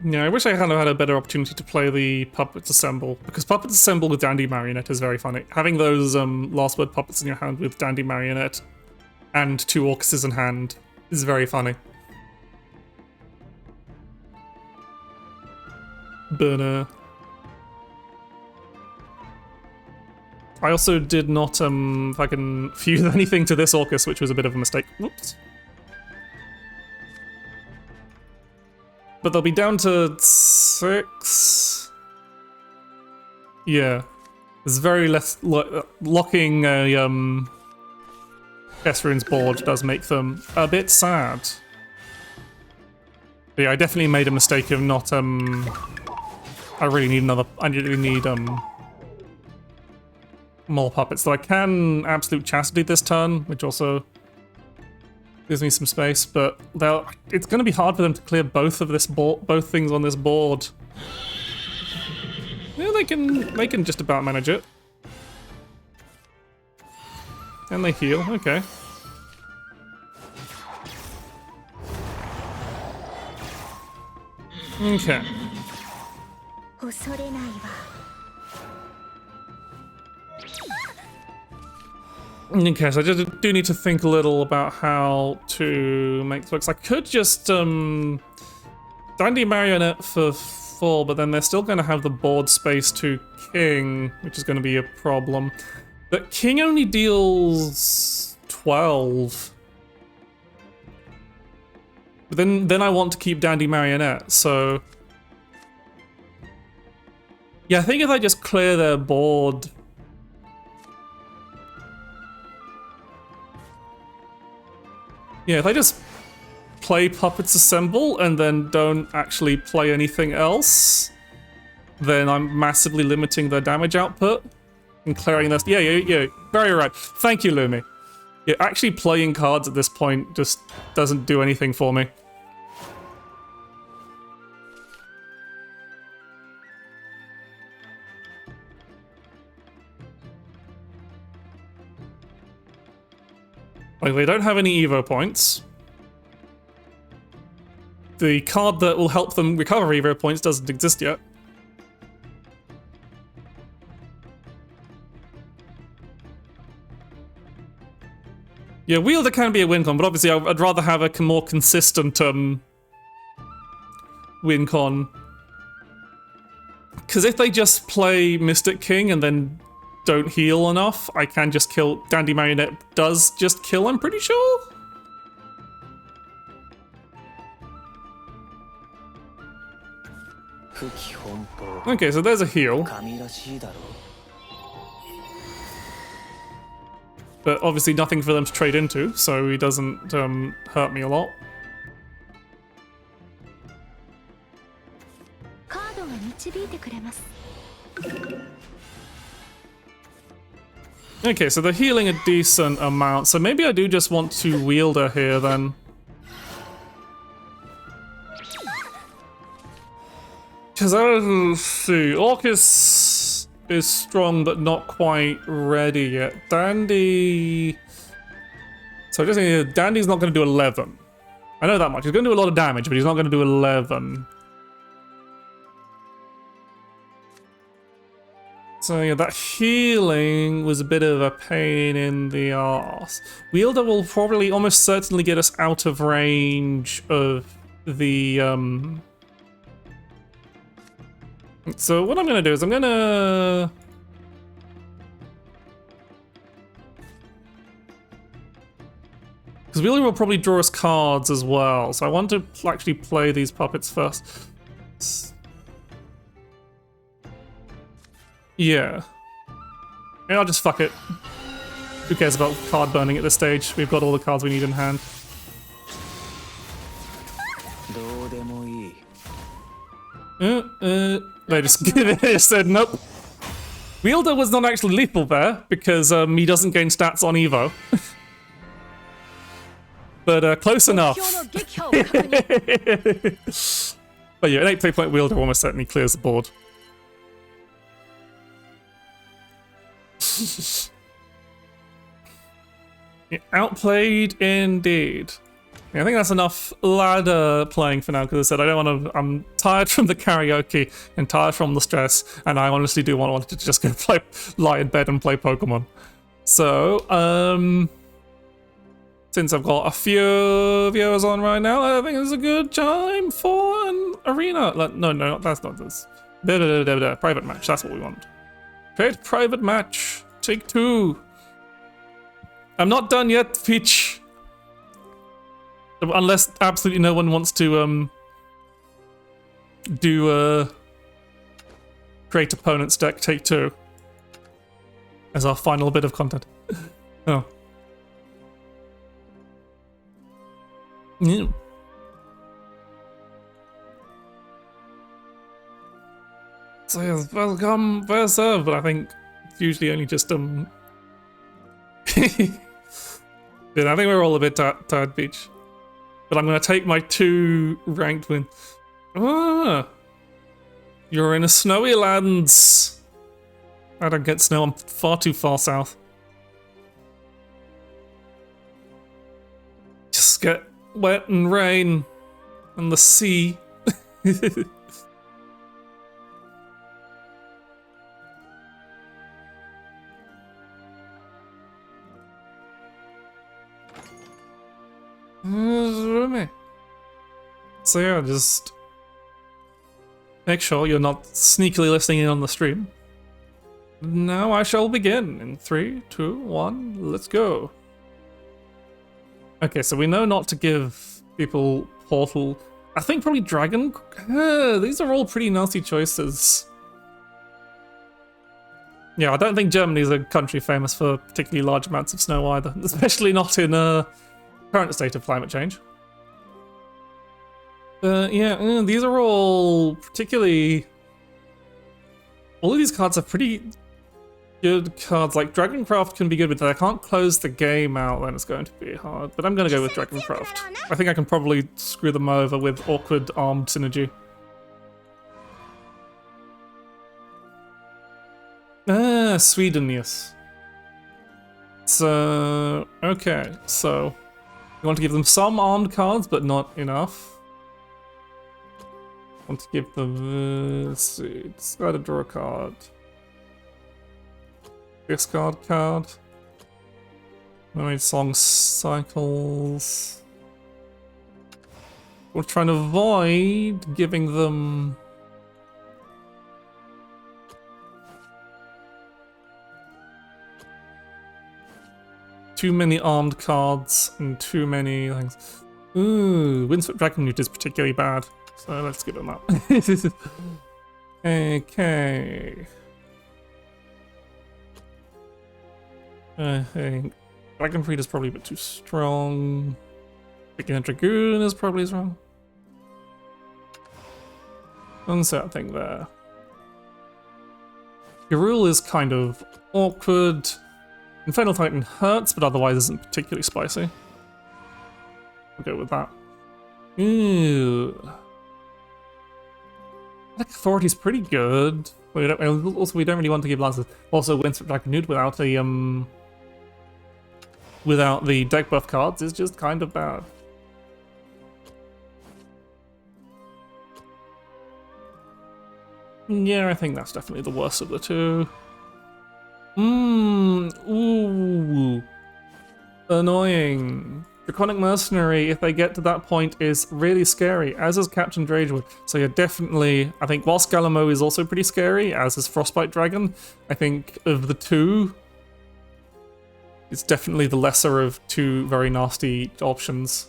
Speaker 1: Yeah, I wish I kind of had a better opportunity to play the Puppets Assemble, because Puppets Assemble with Dandy Marionette is very funny. Having those Last Word puppets in your hand with Dandy Marionette and 2 Orcuses in hand is very funny. But I also did not fucking fuse anything to this Orcus, which was a bit of a mistake. Whoops. But they'll be down to 6. Yeah. There's very less locking a Rune's board does make them a bit sad. But yeah, I definitely made a mistake of not I really need more puppets. So I can Absolute Chastity this turn, which also gives me some space, but it's going to be hard for them to clear both things on this board. Yeah, they can just about manage it. And they heal, okay. Okay. Okay, so I just do need to think a little about how to make this work. So I could just Dandy Marionette for 4, but then they're still going to have the board space to King, which is going to be a problem. But King only deals 12. But then I want to keep Dandy Marionette, so yeah, I think if I just clear their board. Yeah, if I just play Puppets Assemble and then don't actually play anything else, then I'm massively limiting their damage output and clearing this. Yeah, very right. Thank you, Lumi. Yeah, actually playing cards at this point just doesn't do anything for me. Like, they don't have any Evo points. The card that will help them recover Evo points doesn't exist yet. Yeah, Wielder can be a win con, but obviously I'd rather have a more consistent win con. Because if they just play Mystic King and then don't heal enough, I can just kill... Dandy Marionette does just kill, I'm pretty sure? Okay, so there's a heal. But obviously nothing for them to trade into, so he doesn't hurt me a lot. Okay, so they're healing a decent amount, so maybe I do just want to Wielder here then. Because let's see, Orcus is strong but not quite ready yet. Dandy... So just Dandy's not going to do 11. I know that much. He's going to do a lot of damage, but he's not going to do 11. So yeah, that healing was a bit of a pain in the arse. Wielder will probably almost certainly get us out of range of the... So what I'm going to do is I'm going to... Because Wielder will probably draw us cards as well, so I want to actually play these puppets first. Yeah. I'll just fuck it. Who cares about card burning at this stage? We've got all the cards we need in hand. They just said nope. Wielder was not actually lethal there because he doesn't gain stats on Evo. But close enough. But yeah, an 8 point Wielder almost certainly clears the board. Yeah, outplayed indeed. Yeah, I think that's enough ladder playing for now, because I said I don't want to. I'm tired from the karaoke and tired from the stress, and I honestly do want to just go lie in bed and play Pokemon. So, since I've got a few viewers on right now, I think it's a good time for an arena. No, that's not this. Private match. That's what we want. Create private match. Take 2. I'm not done yet, Peach. Unless absolutely no one wants to do create opponent's deck, take 2 as our final bit of content. Oh. Yeah. So yes, welcome, well served, but I think it's usually only just Yeah, I think we're all a bit tired, Peach. But I'm gonna take my 2 ranked wins. Ah, you're in a snowy lands. I don't get snow, I'm far too far south. Just get wet and rain and the sea. So yeah, just make sure you're not sneakily listening in on the stream. Now I shall begin in 3, 2, 1, let's go. Okay, so we know not to give people Portal. I think probably Dragon. These are all pretty nasty choices. Yeah, I don't think Germany is a country famous for particularly large amounts of snow either, especially not in current state of climate change. Yeah, these are all particularly... All of these cards are pretty good cards. Like, Dragoncraft can be good, but if I can't close the game out, then it's going to be hard. But I'm going to go with Dragoncraft. I think I can probably screw them over with awkward armed synergy. Sweden, yes. Okay, so we want to give them some armed cards, but not enough. Want to give them, let's see, discard to draw a card. Discard card. Mermaid Song Cycles. We're trying to avoid giving them too many armed cards and too many things. Ooh, Windswept Dragonute is particularly bad, so let's give them that. Okay. I think Dragonfried is probably a bit too strong. Picking a Dragoon is probably strong. Uncertain thing there. Garul is kind of awkward. Infernal Titan hurts, but otherwise isn't particularly spicy. We'll go with that. Ooh. Attack Authority is pretty good. We don't really want to give lances. Also, Windswept Dragonute without the deck buff cards is just kind of bad. Yeah, I think that's definitely the worst of the two. Ooh. Annoying. Draconic Mercenary, if they get to that point, is really scary, as is Captain Dragewood. So yeah, definitely, I think whilst Galamo is also pretty scary, as is Frostbite Dragon, I think of the two, it's definitely the lesser of two very nasty options.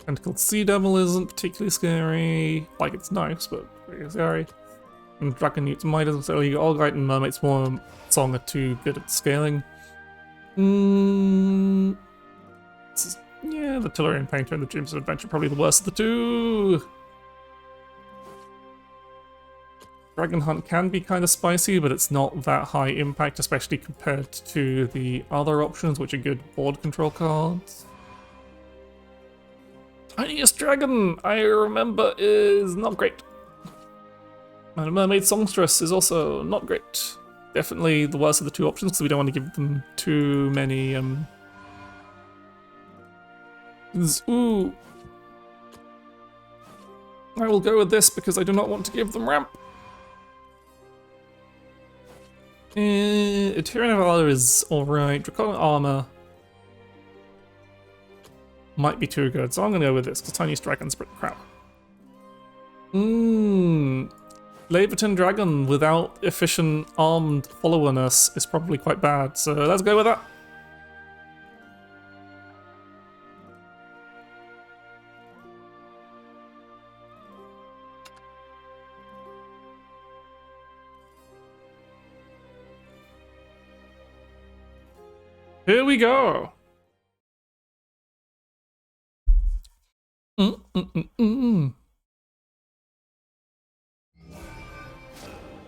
Speaker 1: Tentacled Sea Devil isn't particularly scary. Like, it's nice, but pretty scary. And Dragonute's might isn't necessarily. Allgite and Mermaid Swarm Song are too good at scaling. Yeah, the Tellurian Painter and the Dreams of Adventure probably the worst of the two. Dragon Hunt can be kind of spicy, but it's not that high impact, especially compared to the other options, which are good board control cards. Tiniest Dragon, I remember, is not great. And Mermaid Songstress is also not great. Definitely the worst of the two options, because we don't want to give them too many, Ooh. I will go with this because I do not want to give them ramp. Tyrion of Valor is alright. Draconic Armor might be too good, so I'm going to go with this, because Tiniest Dragon's pretty crap. Laverton Dragon without efficient armed followerness is probably quite bad, so let's go with that. Here we go.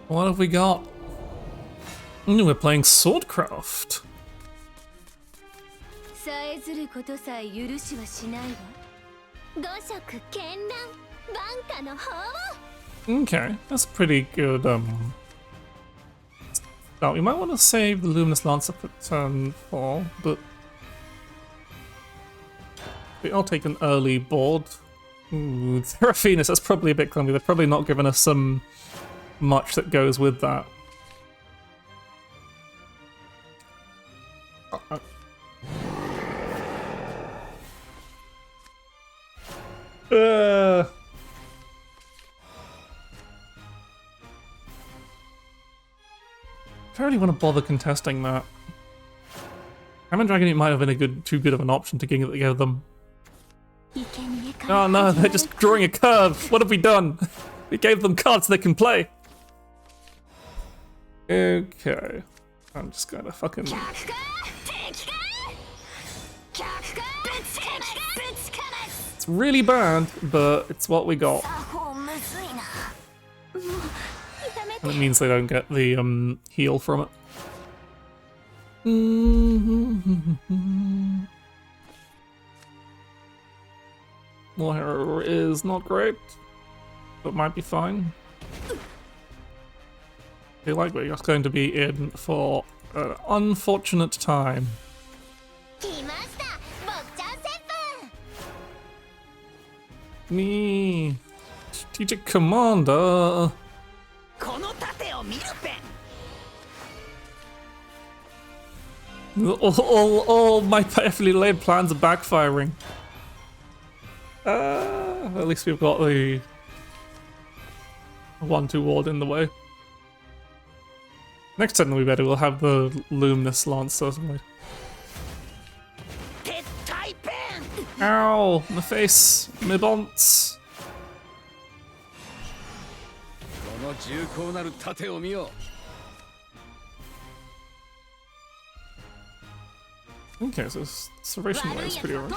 Speaker 1: What have we got? We're playing Swordcraft. Okay, that's pretty good. Now we might want to save the Luminous Lancer for turn 4, but I'll take an early board. Ooh, Seraphina, that's probably a bit clumsy. They've probably not given us much that goes with that. I really want to bother contesting that. Hammer Dragonite might have been too good of an option to give them. Oh no, they're just drawing a curve. What have we done? We gave them cards they can play. Okay. I'm just gonna fucking... It's really bad, but it's what we got. And it means they don't get the heal from it. Warhammer is not great, but might be fine. I feel like we're just going to be in for unfortunate time. Me, strategic commander. All my carefully laid plans are backfiring. At least we've got the 1-2 ward in the way. Next turn we better we'll have the luminous lance certainly. Ow! My face! My bonts! Okay, so Serration Way is pretty alright.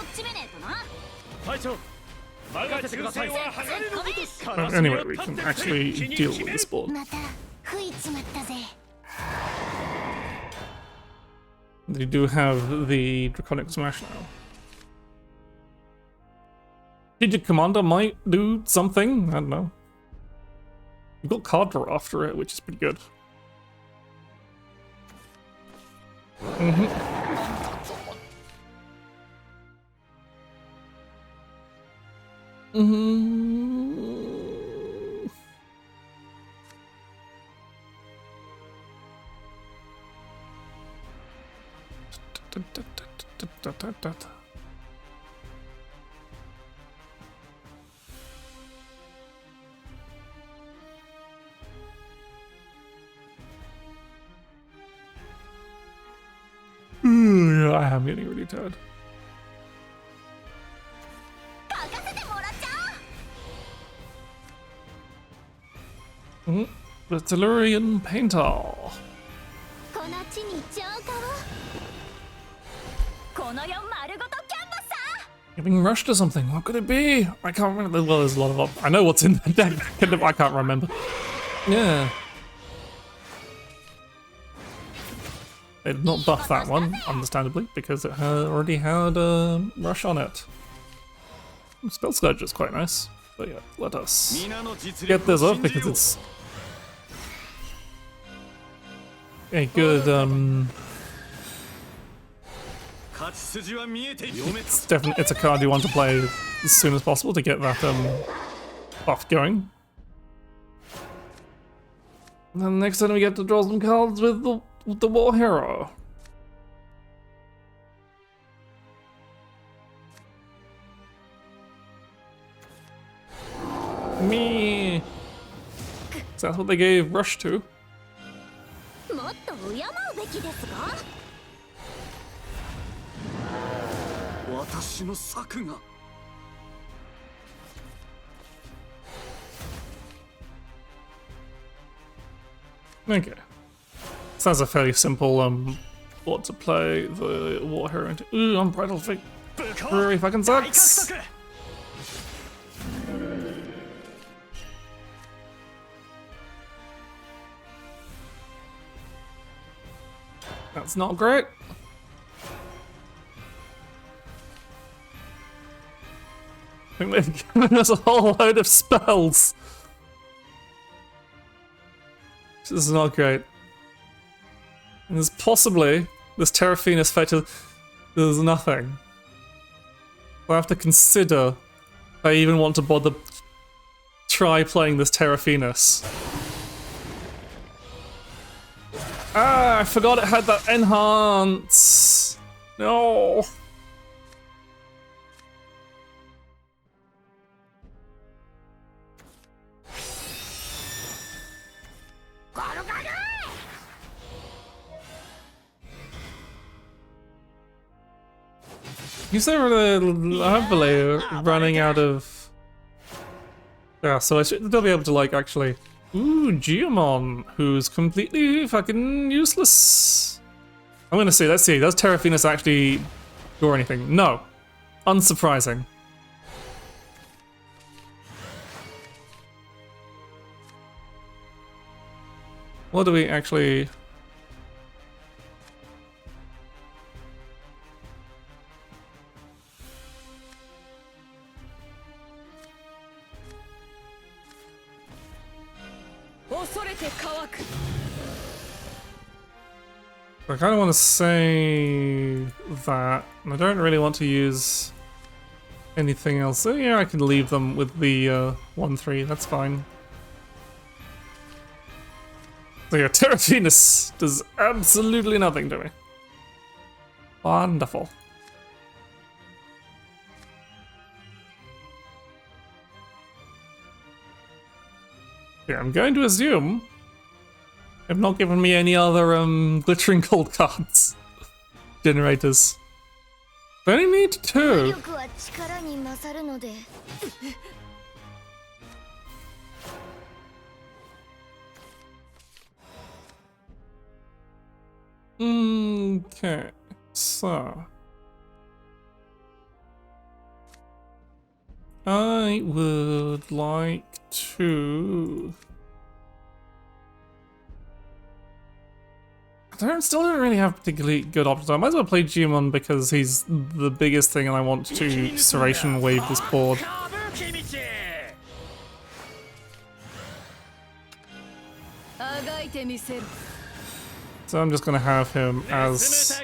Speaker 1: Anyway, we can actually deal with this board. They do have the Draconic Smash now. Strategic Commander might do something, I don't know. We've got card draw after it, which is pretty good. Yeah, I am getting really tired. The Tellurian Painter. Giving rush to something. What could it be? I can't remember. Well, there's a lot of. I know what's in the deck. I can't remember. Yeah. They did not buff that one, understandably, because it already had rush on it. Spell Scourge is quite nice. But yeah, let us get this up because it's a good it's a card you want to play as soon as possible to get that buff going. And then next time we get to draw some cards with the War Hero. Me. So that's what they gave Rush to. Okay. Sounds a fairly simple what to play the War Hero into. Ooh, Unbridled Victory fucking sucks. That's not great. I think they've given us a whole load of spells. This is not great. And there's possibly this Terrafinus Fetcher. There's nothing. I have to consider if I even want to bother try playing this Terrafinus. Ah, I forgot it had that enhance. No. He's hopefully running out of. Yeah, so I should they'll be able to like actually. Ooh, Geomon, who's completely fucking useless. I'm gonna see, let's see, does Terrafinus actually do anything? No. Unsurprising. What do we actually... I kind of want to say that, and I don't really want to use anything else. So yeah, I can leave them with the 1-3, that's fine. So yeah, Terra Venus does absolutely nothing to me. Wonderful. Yeah, I'm going to assume they've not given me any other glittering gold cards. Generators. I only need 2. Okay, so I would like to. Still don't really have particularly good options. I might as well play Jimon because he's the biggest thing and I want to Serration wave this board. So I'm just gonna have him as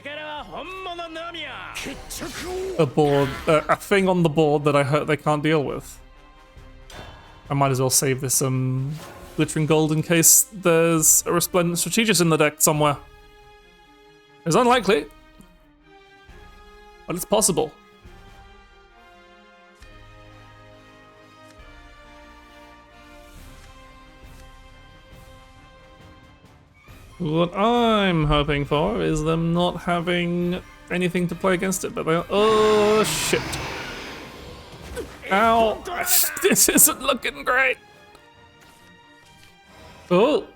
Speaker 1: a board, a thing on the board that I hurt they can't deal with. I might as well save this glittering gold in case there's a Resplendent Strategist in the deck somewhere. It's unlikely, but it's possible. What I'm hoping for is them not having anything to play against it, but they are. Oh shit. Ow! This isn't looking great! Oh!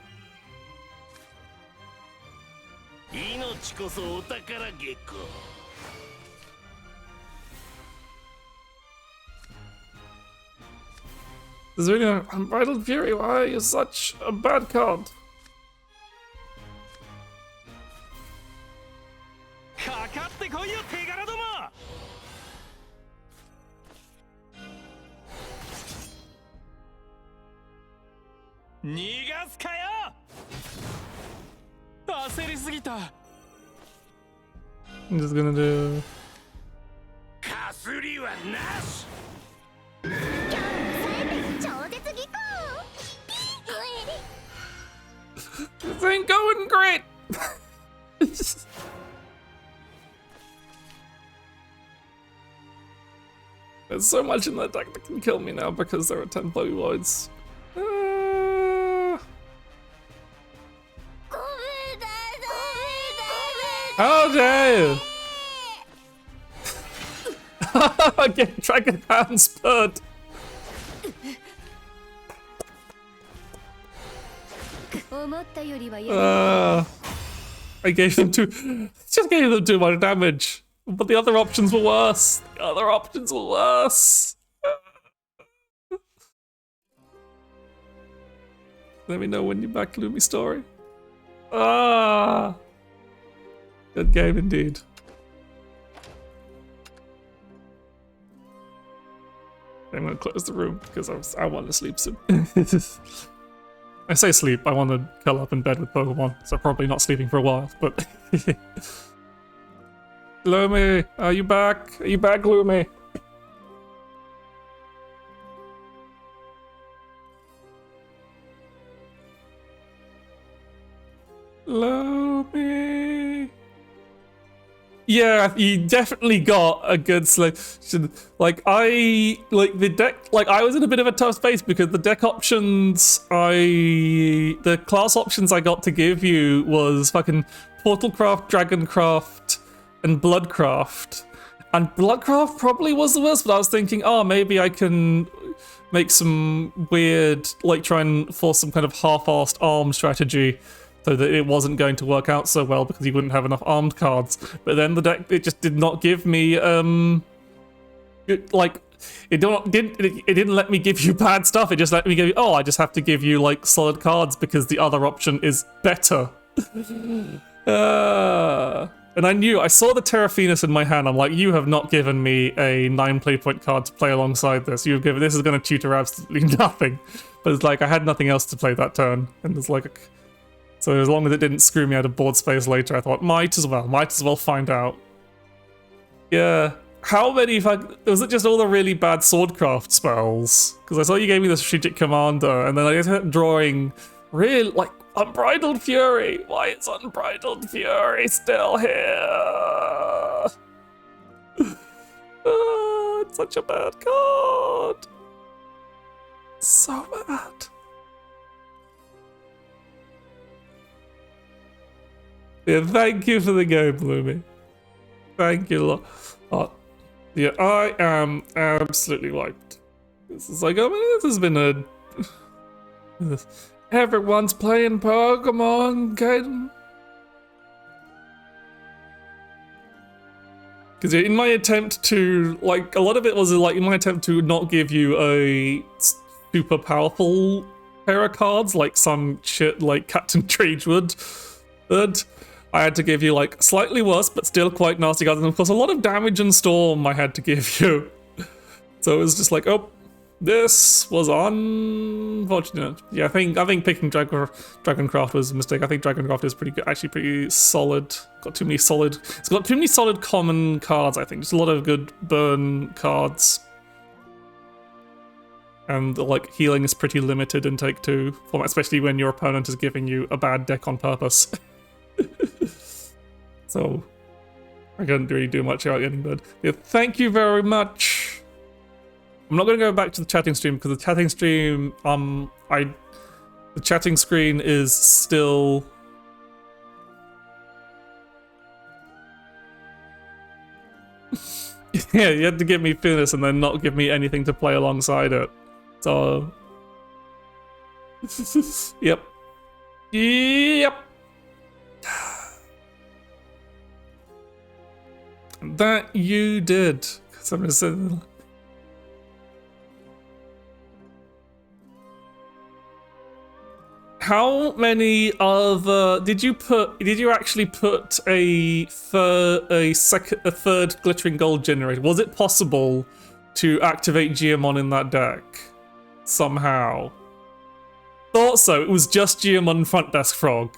Speaker 1: There's really no Unbridled Fury. Why are you such a bad card? I'm just gonna do. This ain't going great. There's so much in that deck that can kill me now because there are 10 blue voids. How dare you! Get Dragon Hands spurred. I gave them just gave them too much damage. But the other options were worse. The other options were worse. Let me know when you're back, Lumi Story. Good game indeed. I'm gonna close the room because I want to sleep soon. I say sleep, I want to curl up in bed with Pokemon, so probably not sleeping for a while, but... Lumi, are you back? Are you back, Lumi? Lumi... Yeah, you definitely got a good selection. Like the deck, I was in a bit of a tough space because the deck options the class options I got to give you was fucking Portalcraft, Dragoncraft, and Bloodcraft. And Bloodcraft probably was the worst, but I was thinking, oh, maybe I can make some weird, try and force some kind of half-assed arm strategy so that it wasn't going to work out so well because you wouldn't have enough armed cards. But then the deck, it just did not give me, it didn't let me give you bad stuff. It just let me give you, oh, I just have to give you, solid cards because the other option is better. And I saw the Terra Venus in my hand. I'm like, you have not given me a 9 play point card to play alongside this. You've given, this is going to tutor absolutely nothing. But it's I had nothing else to play that turn. And it's So as long as it didn't screw me out of board space later, I thought, might as well find out. Yeah. How many, was it just all the really bad swordcraft spells? Because I saw you gave me the strategic commander, and then I just kept drawing real, like, Unbridled Fury. Why is Unbridled Fury still here? It's such a bad card. So bad. Yeah, thank you for the game, Bloomy. Thank you a lot. Yeah, I am absolutely wiped. This is like, I mean, this has been a... Everyone's playing Pokemon, Kaden. Because in my attempt to, like, a lot of it was like in my attempt to not give you a super powerful pair of cards, like some shit like Captain Tragewood, but I had to give you like slightly worse but still quite nasty cards, and of course a lot of damage and storm I had to give you. So it was just like, oh, this was unfortunate. Yeah, I think picking Dragoncraft was a mistake. I think Dragoncraft is pretty good, actually pretty solid. It's got too many solid common cards, I think. Just a lot of good burn cards. And like healing is pretty limited in Take 2 format, especially when your opponent is giving you a bad deck on purpose. So I couldn't really do much about getting burned. Yeah, thank you very much. I'm not going to go back to the chatting stream because the chatting stream, the chatting screen is still... Yeah, you had to give me Finis and then not give me anything to play alongside it. So... Yep. Yep. That you did. Somebody said... How many other did you actually put a third glittering gold generator? Was it possible to activate Geomon in that deck somehow? Thought so. It was just Geomon front desk frog.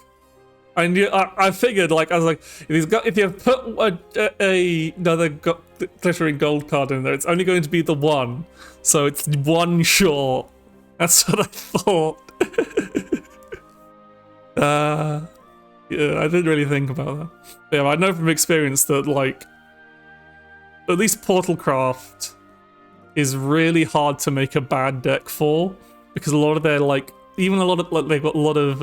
Speaker 1: I figured, like, I was like, if you put another glittering gold card in there, it's only going to be the one, so it's one short. That's what I thought. Yeah, I didn't really think about that. But yeah, I know from experience that, like, at least Portalcraft is really hard to make a bad deck for, because a lot of their, like, even a lot of, like, they've got a lot of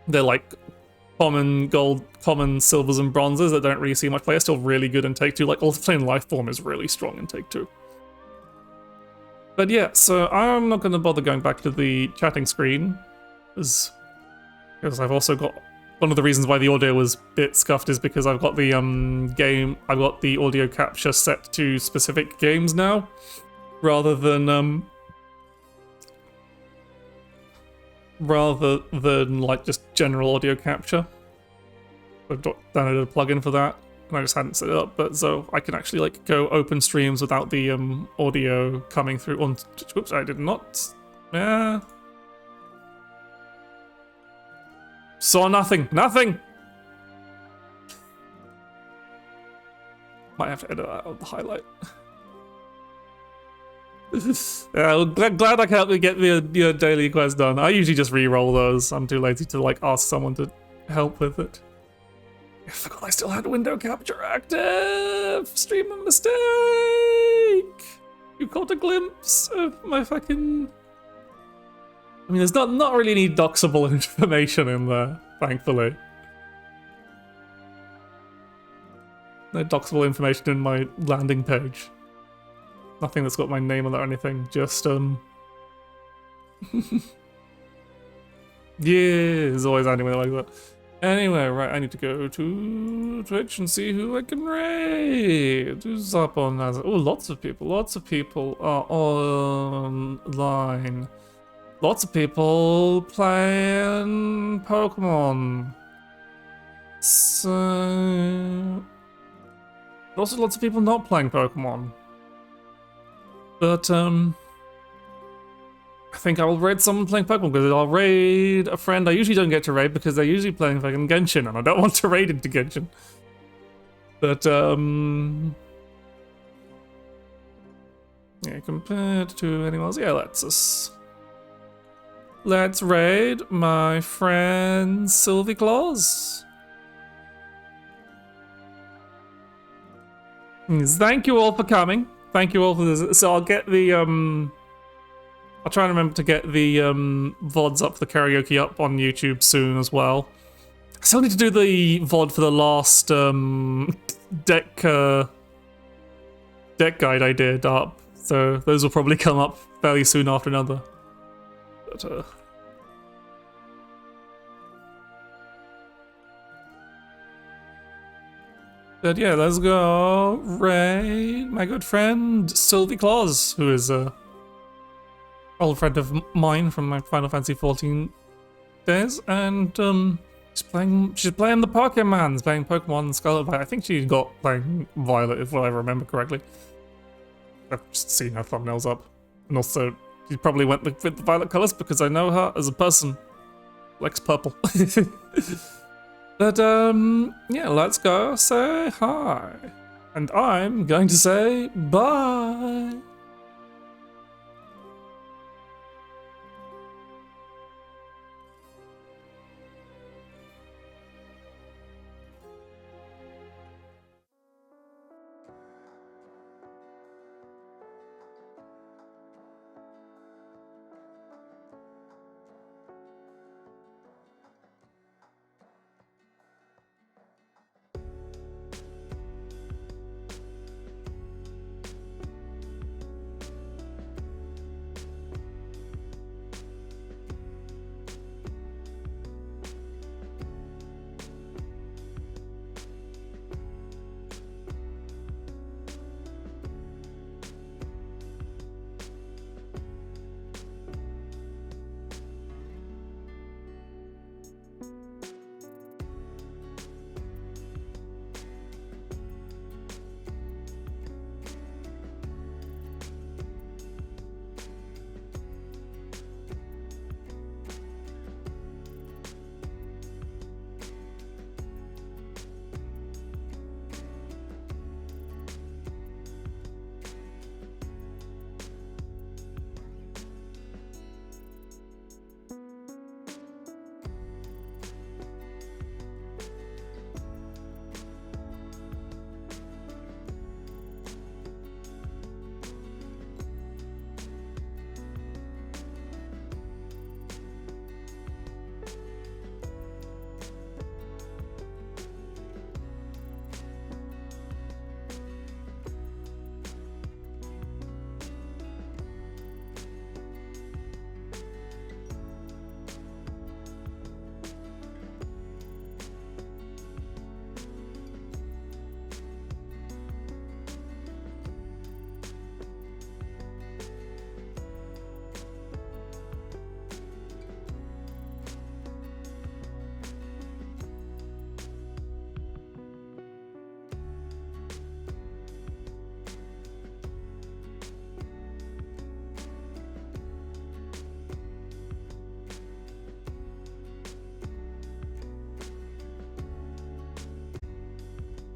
Speaker 1: they're like common gold, common silvers and bronzes that don't really see much play are still really good in Take 2. Like, also playing Lifeform is really strong in Take 2. But yeah, so I'm not going to bother going back to the chatting screen, because I've also got... One of the reasons why the audio was a bit scuffed is because I've got the I've got the audio capture set to specific games now, rather than like just general audio capture. I've downloaded a plugin for that, and I just hadn't set it up, but so I can actually like go open streams without the audio coming through on... Whoops, I did not. Yeah. Saw nothing. Nothing! Might have to edit that out of the highlight. Yeah, well, glad I can help you get your daily quest done. I usually just re-roll those. I'm too lazy to like ask someone to help with it. I forgot I still had window capture active! Stream a mistake! You caught a glimpse of my fucking... I mean, there's not really any doxable information in there, thankfully. No doxable information in my landing page. Nothing that's got my name on it or anything, just, Yeah, there's always anyway like that. Anyway, right, I need to go to Twitch and see who I can raid. Who's up on that? Oh, lots of people are online. Lots of people playing Pokemon. So... also lots of people not playing Pokemon. But I think I will raid someone playing Pokemon, because I'll raid a friend I usually don't get to raid because they're usually playing fucking Genshin, and I don't want to raid into Genshin. But yeah, compared to anyone else, yeah, let's raid my friend Sylvie Claus. Thank you all for coming. Thank you all for this. So I'll get the I'll try and remember to get the VODs up, the karaoke up on YouTube soon as well. I still need to do the VOD for the last deck guide I did up. So those will probably come up fairly soon after another. But yeah, let's go raid my good friend Sylvie Claus, who is a old friend of mine from my Final Fantasy XIV days, and she's playing the Pokemon, playing Pokemon Scarlet Violet. I think she got playing Violet, if I remember correctly. I've just seen her thumbnails up, and also she probably went with the violet colors because I know her as a person. Likes purple. But yeah, let's go say hi, and I'm going to say bye.